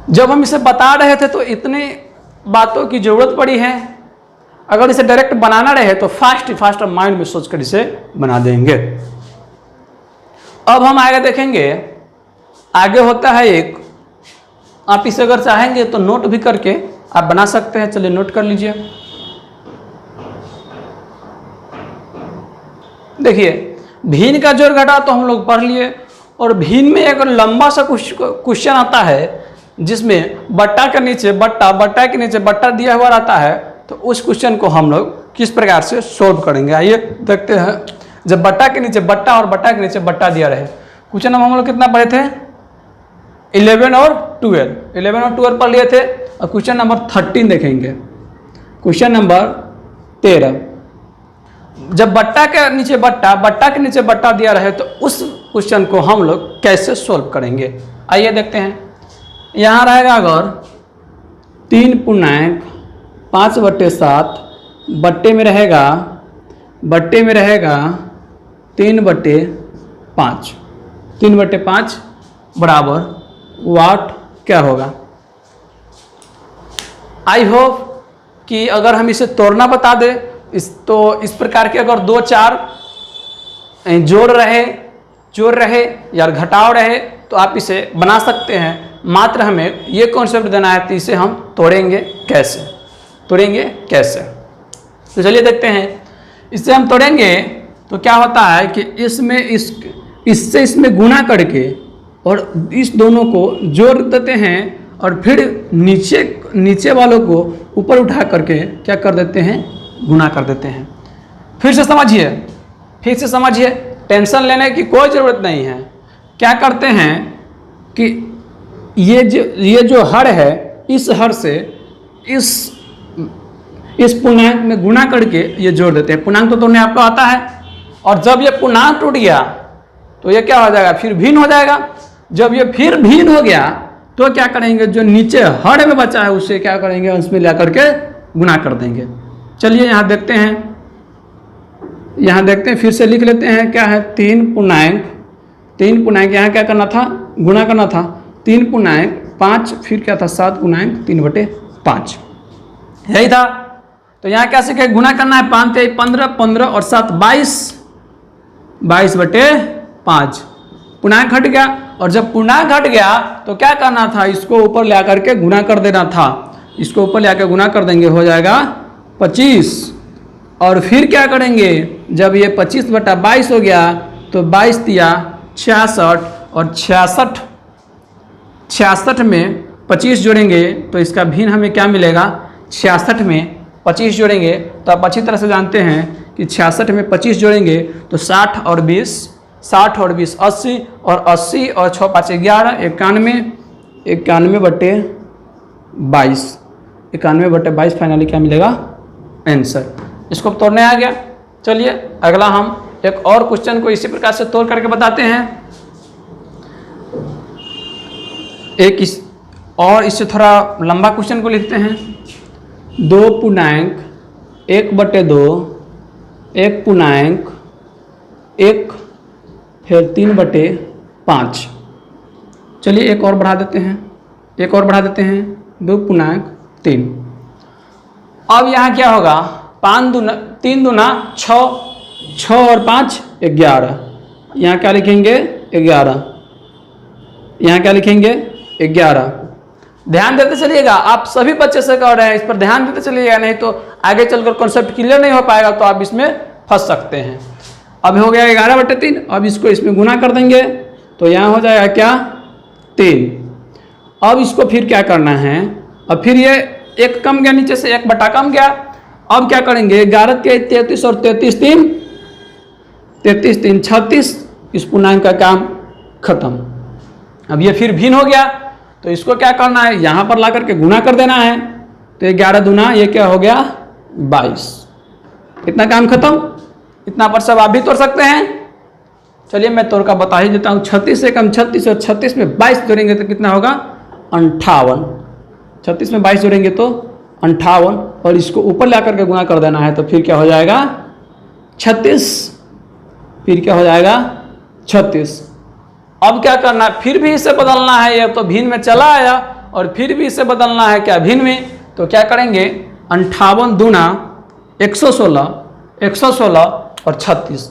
[SPEAKER 1] जब हम इसे बता रहे थे तो इतने बातों की जरूरत पड़ी है, अगर इसे डायरेक्ट बनाना रहे तो फास्ट माइंड में सोचकर इसे बना देंगे। अब हम आगे देखेंगे, आगे होता है एक, आप इसे अगर चाहेंगे तो नोट भी करके आप बना सकते हैं। चलिए नोट कर लीजिए। देखिए भिन्न का जोड़ घटा तो हम लोग पढ़ लिए, और भिन्न में एक लंबा सा क्वेश्चन आता है जिसमें बट्टा के नीचे बट्टा, बट्टा के नीचे बट्टा दिया हुआ रहता है, तो उस क्वेश्चन को हम लोग किस प्रकार से सोल्व करेंगे आइए देखते हैं। जब बट्टा के नीचे बट्टा और बट्टा के नीचे बट्टा दिया रहे, क्वेश्चन हम लोग कितना पढ़े थे 11 और 12 पढ़ लिए थे। और क्वेश्चन नंबर 13 देखेंगे, क्वेश्चन नंबर 13, जब बट्टा के नीचे बट्टा, बट्टा के नीचे बट्टा दिया रहे तो उस क्वेश्चन को हम लोग कैसे सोल्व करेंगे आइए देखते हैं। यहाँ रहेगा अगर 3.5/7 बट्टे में रहेगा 3/5, 3/5 बराबर वाट क्या होगा। आई होप कि अगर हम इसे तोड़ना बता दे इस प्रकार के अगर 2 4 जोड़ रहे या घटाव रहे तो आप इसे बना सकते हैं। मात्र हमें ये कॉन्सेप्ट देना है कि इसे हम तोड़ेंगे कैसे। तो चलिए देखते हैं, इससे हम तोड़ेंगे तो क्या होता है कि इसमें गुना करके और इस दोनों को जोड़ देते हैं और फिर नीचे वालों को ऊपर उठा करके क्या कर देते हैं, गुना कर देते हैं। फिर से समझिए, टेंशन लेने की कोई ज़रूरत नहीं है। क्या करते हैं कि ये जो हर है, इस हर से इस पूर्णांक में गुना करके ये जोड़ देते हैं। पूर्णांक तो तोड़ने आपको आता है, और जब ये पूर्णांक टूट गया तो ये क्या हो जाएगा, फिर भिन्न हो जाएगा। जब ये फिर भिन्न हो गया तो क्या करेंगे, जो नीचे हर में बचा है उससे क्या करेंगे, उसमें ला करके गुना कर देंगे। चलिए यहाँ देखते हैं, फिर से लिख लेते हैं। क्या है 3.5 यहाँ क्या करना था, गुना करना था। 3.5 फिर क्या था 7.3/5 यही था। तो यहाँ क्या सीखे, गुना करना है। 5 3 15, 15 और 7 22/5। पूर्णांक हट गया, और जब पूर्णांक हट गया तो क्या करना था, इसको ऊपर ले करके गुना कर देना था। इसको ऊपर ले आकर गुना कर देंगे, हो जाएगा 25 और फिर क्या करेंगे, जब ये 25/22 हो गया तो 22 दिया 66 और 66 में 25 जोड़ेंगे तो इसका भिन्न हमें क्या मिलेगा, 66 में 25 जोड़ेंगे तो आप अच्छी तरह से जानते हैं कि 66 में 25 जोड़ेंगे तो 60 और 20 80 और 80 और 6 5 11 91/22 फाइनली क्या मिलेगा, आंसर। इसको तोड़ने आ गया। चलिए अगला हम एक और क्वेश्चन को इसी प्रकार से तोड़ करके बताते हैं। इससे थोड़ा लंबा क्वेश्चन को लिखते हैं। 2.1/2 1.1 फिर 3/5। चलिए एक और बढ़ा देते हैं 2.3। अब यहाँ क्या होगा, 3 दूना 6 और 5 11। यहाँ क्या लिखेंगे 11, यहाँ क्या लिखेंगे 11। ध्यान देते चलिएगा, आप सभी बच्चे से कर रहे हैं, इस पर ध्यान देते चलिएगा, नहीं तो आगे चलकर कॉन्सेप्ट क्लियर नहीं हो पाएगा तो आप इसमें फंस सकते हैं। अब हो गया 11/3। अब इसको इसमें गुना कर देंगे तो यहाँ हो जाएगा क्या 3। अब इसको फिर क्या करना है, अब फिर ये एक कम गया, नीचे से 1 बटा कम गया। अब क्या करेंगे, 11 × 33 और 33 3 36। इस पूर्णांक का काम खत्म। अब ये फिर भिन्न हो गया तो इसको क्या करना है, यहाँ पर ला करके गुना कर देना है। तो 11 दूना ये क्या हो गया 22। इतना काम खत्म। इतना पर सब आप भी तोड़ सकते हैं। चलिए मैं तोड़ का बता ही देता हूँ। 36 से कम 36 और 36 में 22 जोड़ेंगे तो कितना होगा 58। 36 में 22 जोड़ेंगे तो 58 और इसको ऊपर ला करके गुना कर देना है तो फिर क्या हो जाएगा 36। फिर क्या हो जाएगा 36। अब क्या करना है, फिर भी इसे बदलना है। ये तो भिन्न में चला आया और फिर भी इसे बदलना है क्या भिन्न में। तो क्या करेंगे 58 दूना 116 और 36।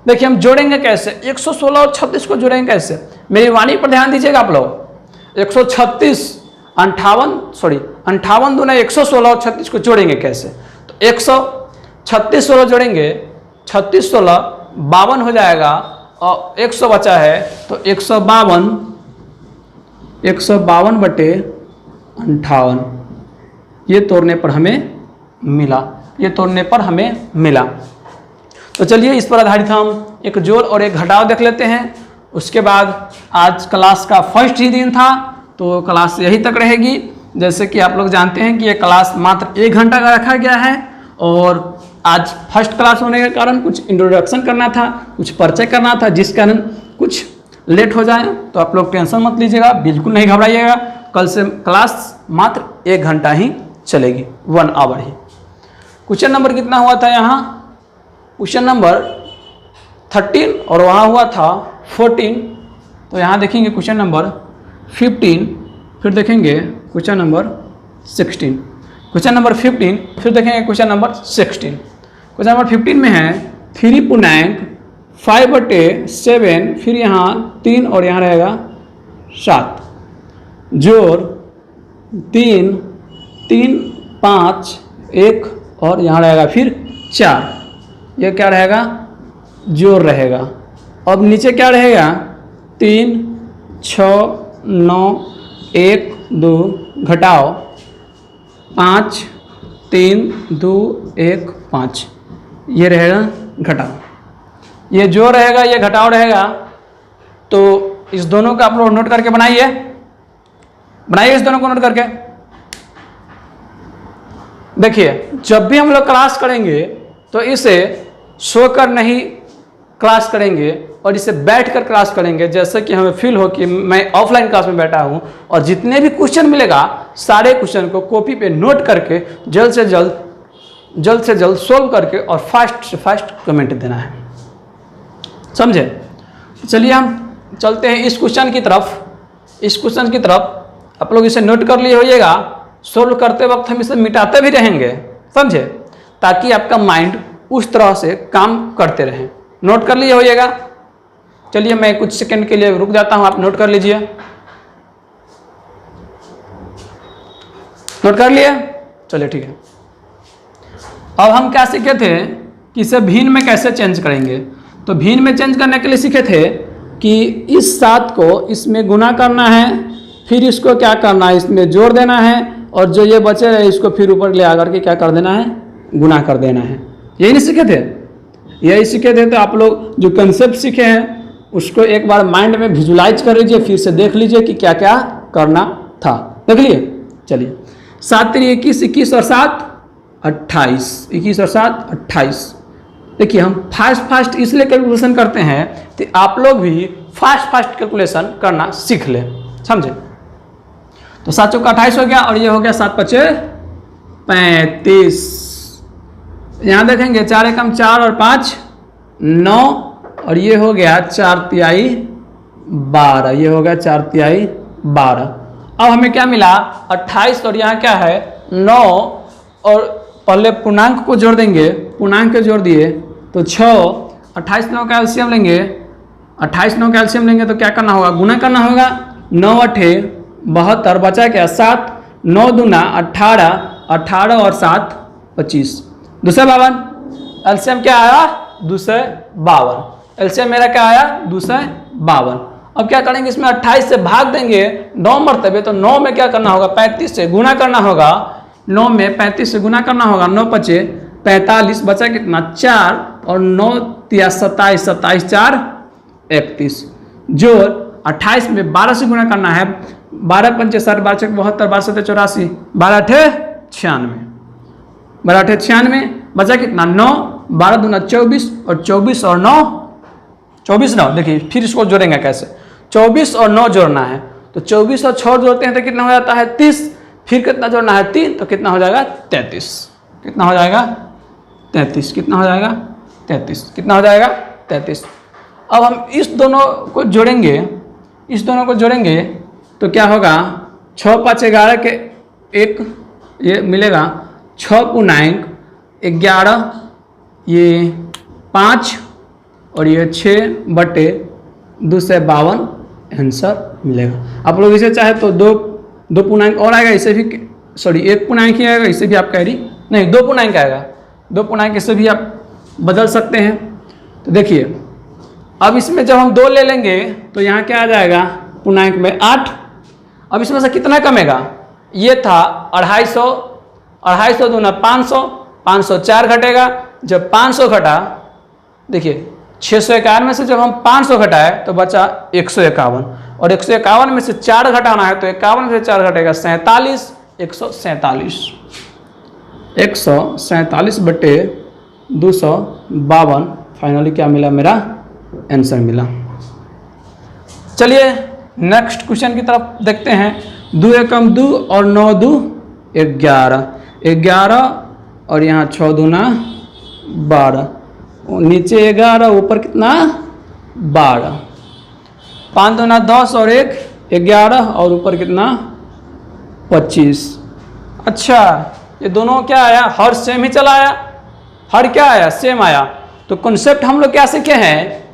[SPEAKER 1] देखिए हम जोड़ेंगे कैसे, 116 और 36 को जोड़ेंगे कैसे, मेरी वाणी पर ध्यान दीजिएगा आप लोग। 58 दूना 116 और 36 को जोड़ेंगे कैसे, तो 136 16 जोड़ेंगे, 36 16 52 हो जाएगा और 100 बचा है तो 152/58 ये तोड़ने पर हमें मिला। तो चलिए इस पर आधारित हम एक जोड़ और एक घटाव देख लेते हैं। उसके बाद आज क्लास का फर्स्ट ही दिन था तो क्लास यही तक रहेगी। जैसे कि आप लोग जानते हैं कि ये क्लास मात्र 1 घंटा का रखा गया है और आज फर्स्ट क्लास होने के कारण कुछ इंट्रोडक्शन करना था, कुछ परिचय करना था, जिस कारण कुछ लेट हो जाए तो आप लोग टेंशन मत लीजिएगा, बिल्कुल नहीं घबराइएगा। कल से क्लास मात्र 1 घंटा ही चलेगी, 1 आवर ही। क्वेश्चन नंबर कितना हुआ था यहाँ, क्वेश्चन नंबर 13 और वहाँ हुआ था 14। तो यहाँ देखेंगे क्वेश्चन नंबर 15, फिर देखेंगे क्वेश्चन नंबर 16, क्वेश्चन नंबर 15, फिर देखेंगे क्वेश्चन नंबर 16। क्वेश्चन नंबर 15 में है 3.5/7, फिर यहाँ 3 और यहाँ रहेगा 7, जोड़ 3 5 1 और यहाँ रहेगा फिर 4, ये क्या रहेगा जोड़ रहेगा। अब नीचे क्या रहेगा 3 6 9 1 2 घटाओ 5 3 2 1 5, ये रहेगा घटाओ, ये जो रहेगा ये घटाओ रहेगा। तो इस दोनों का आप लोग नोट करके बनाइए इस दोनों को नोट करके। देखिए जब भी हम लोग क्लास करेंगे तो इसे सोकर नहीं क्लास करेंगे और इसे बैठकर क्लास करेंगे, जैसे कि हमें फील हो कि मैं ऑफलाइन क्लास में बैठा हूं। और जितने भी क्वेश्चन मिलेगा सारे क्वेश्चन को कॉपी पे नोट करके जल्द से जल्द सोल्व करके और फास्ट से फास्ट कमेंट देना है, समझे। चलिए हम चलते हैं इस क्वेश्चन की तरफ। आप लोग इसे नोट कर लिए होइएगा, सोल्व करते वक्त हम इसे मिटाते भी रहेंगे, समझे, ताकि आपका माइंड उस तरह से काम करते रहे। नोट कर लिए होइएगा। चलिए मैं कुछ सेकंड के लिए रुक जाता हूं, आप नोट कर लीजिए। नोट कर लिए, चलिए ठीक है। अब हम क्या सीखे थे कि इसे भिन्न में कैसे चेंज करेंगे। तो भिन्न में चेंज करने के लिए सीखे थे कि इस 7 को इसमें गुना करना है, फिर इसको क्या करना है, इसमें जोड़ देना है, और जो ये बचे रहे इसको फिर ऊपर ले आकर के क्या कर देना है, गुना कर देना है। यही नहीं सीखे थे, यही सीखे थे। तो आप लोग जो कंसेप्ट सीखे हैं उसको एक बार माइंड में विजुलाइज कर लीजिए, फिर से देख लीजिए कि क्या क्या करना था। देख लिए, चलिए 7 3 21, 21 और 7 28, 21 और 7 28। देखिए हम फास्ट इसलिए कैलकुलेशन करते हैं कि आप लोग भी फास्ट कैलकुलेशन करना सीख ले, समझे। तो 7 चौका 28 हो गया, और ये हो गया 7 पचे 35। यहाँ देखेंगे 4 एकम 4 और 5 9, और ये हो गया 4 तिहाई 12, ये हो गया 4 तिहाई 12। अब हमें क्या मिला 28, और यहाँ क्या है 9, और पहले पूर्णांक को जोड़ देंगे, पूर्णांक को जोड़ दिए तो 6, 28 9 का एलसीएम लेंगे, 28 9 का एलसीएम लेंगे तो क्या करना होगा, गुना करना होगा। 9 8 72, बचा क्या 7, 9 दूना 18, 18 और 7 25, 252। एलसीएम क्या आया 252, एलसीएम मेरा क्या आया 252। अब क्या करेंगे, इसमें 28 से भाग देंगे 9 मरतबे, तो 9 में क्या करना होगा 35 से गुना करना होगा, 9 में 35 से गुना करना होगा, 9 पचे 45, बचा कितना 4, और 9 तिया 27, 27 4 31, जोड़ 28 में 12 से गुना करना है, 12 पंचे 60, 12 चौक 72, 12 सत्ते 84, 12 अठे 96, 12 अठे 96, बचा कितना 9, 12 दूना 24, और 24 और 9 24 9। देखिए फिर इसको जोड़ेंगे कैसे, 24 और 9 जोड़ना है, तो 24 और 6 जोड़ते हैं तो कितना हो जाता है 30, फिर कितना जोड़ना है 3, तो कितना हो जाएगा 33, कितना हो जाएगा 33, कितना हो जाएगा 33, कितना हो जाएगा 33। अब हम इस दोनों को जोड़ेंगे, इस दोनों को जोड़ेंगे तो क्या होगा 6 5 11 के एक ये मिलेगा, 6 पूर्णांक 11, ये 5 और ये 6 बटे 252 आंसर मिलेगा। आप लोग इसे चाहे तो दो पूर्णांक और आएगा, इसे भी सॉरी 1 पूर्णांक ही आएगा, इसे भी आप कैरी नहीं 2 पूर्णांक आएगा, 2 पूर्णांक इसे भी आप बदल सकते हैं। तो देखिए अब इसमें जब हम 2 ले लेंगे तो यहाँ क्या आ जाएगा पूर्णांक में 8। अब इसमें से कितना कमेगा, ये था 250, 250 दूना 500, 504 घटेगा। जब 500 घटा, देखिए 651 में से जब हम 500 घटाए तो बचा 151, और 151 में से 4 घटाना है तो 51 में से 4 घटेगा 47, 147 बटे 252 फाइनली क्या मिला, मेरा आंसर मिला। चलिए नेक्स्ट क्वेश्चन की तरफ देखते हैं। 2 एकम 2 और 9 2 11, 11 और यहाँ 6 दूना 12, नीचे 11 ऊपर कितना 12, 5 दूना 10 और 1 11 और ऊपर कितना 25। अच्छा ये दोनों क्या आया, हर सेम ही चला आया, हर क्या आया सेम आया। तो कॉन्सेप्ट हम लोग क्या सीखे हैं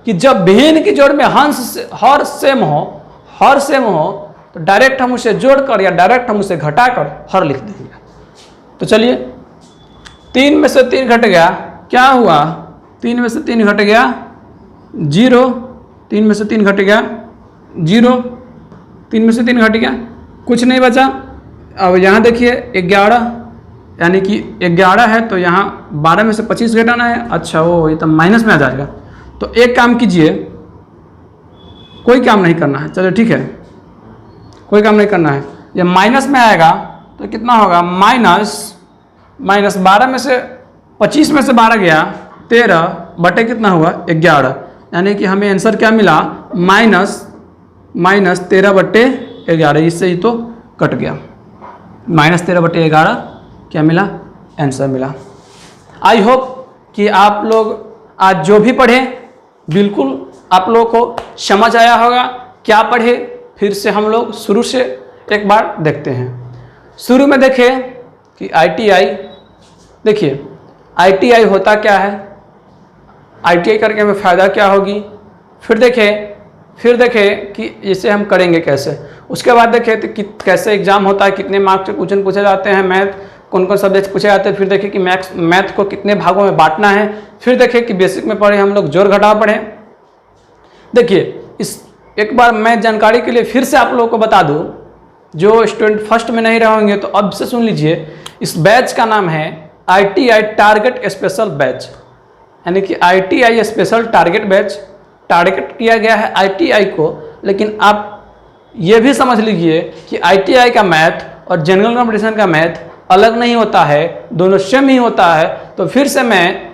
[SPEAKER 1] कि जब भिन्न की जोड़ में हर सेम हो तो डायरेक्ट हम उसे जोड़कर या डायरेक्ट हम उसे घटाकर हर लिख देंगे। तो चलिए 3 में से 3 घट गया, क्या हुआ 3 में से 3 घट गया 0, 3 में से 3 घट गया 0, 3 में से 3 घट गया, कुछ नहीं बचा। अब यहाँ देखिए 11 यानी कि 11 है तो यहाँ 12 में से 25 घटाना है। अच्छा वो ये तो माइनस में आ जाएगा, तो एक काम कीजिए, कोई काम नहीं करना है, चलो ठीक है कोई काम नहीं करना है, ये माइनस में आएगा तो कितना होगा माइनस 12 में से 25 में से 12 गया 13 बटे कितना हुआ 11, यानी कि हमें आंसर क्या मिला माइनस 13 बटे 11, इससे ही तो कट गया, -13 बटे 11 क्या मिला आंसर मिला। आई होप कि आप लोग आज जो भी पढ़े बिल्कुल आप लोगों को समझ आया होगा। क्या पढ़े फिर से हम लोग शुरू से एक बार देखते हैं। शुरू में देखें कि ITI, देखिए ITI होता क्या है, ITI करके हमें फ़ायदा क्या होगी, फिर देखें कि इसे हम करेंगे कैसे। उसके बाद देखें तो कि कैसे एग्ज़ाम होता है, कितने मार्क्स से क्वेश्चन पूछे जाते हैं मैथ, कौन कौन सब्जेक्ट पूछे जाते हैं, फिर देखें कि मैथ को कितने भागों में बांटना है, फिर देखें कि बेसिक में पढ़े हम लोग जोड़ घटाव पढ़े। देखिए इस एक बार मैं जानकारी के लिए फिर से आप लोगों को बता दूं, जो स्टूडेंट फर्स्ट में नहीं रहेंगे तो अब से सुन लीजिए। इस बैच का नाम है ITI टारगेट स्पेशल बैच, यानी कि ITI special target batch. Target किया गया है ITI को, लेकिन आप ये भी समझ लीजिए कि ITI का मैथ और जनरल कॉम्पिटिशन का मैथ अलग नहीं होता है, दोनों सेम ही होता है। तो फिर से मैं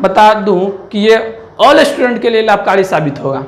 [SPEAKER 1] बता दूं कि ये ऑल स्टूडेंट के लिए लाभकारी साबित होगा।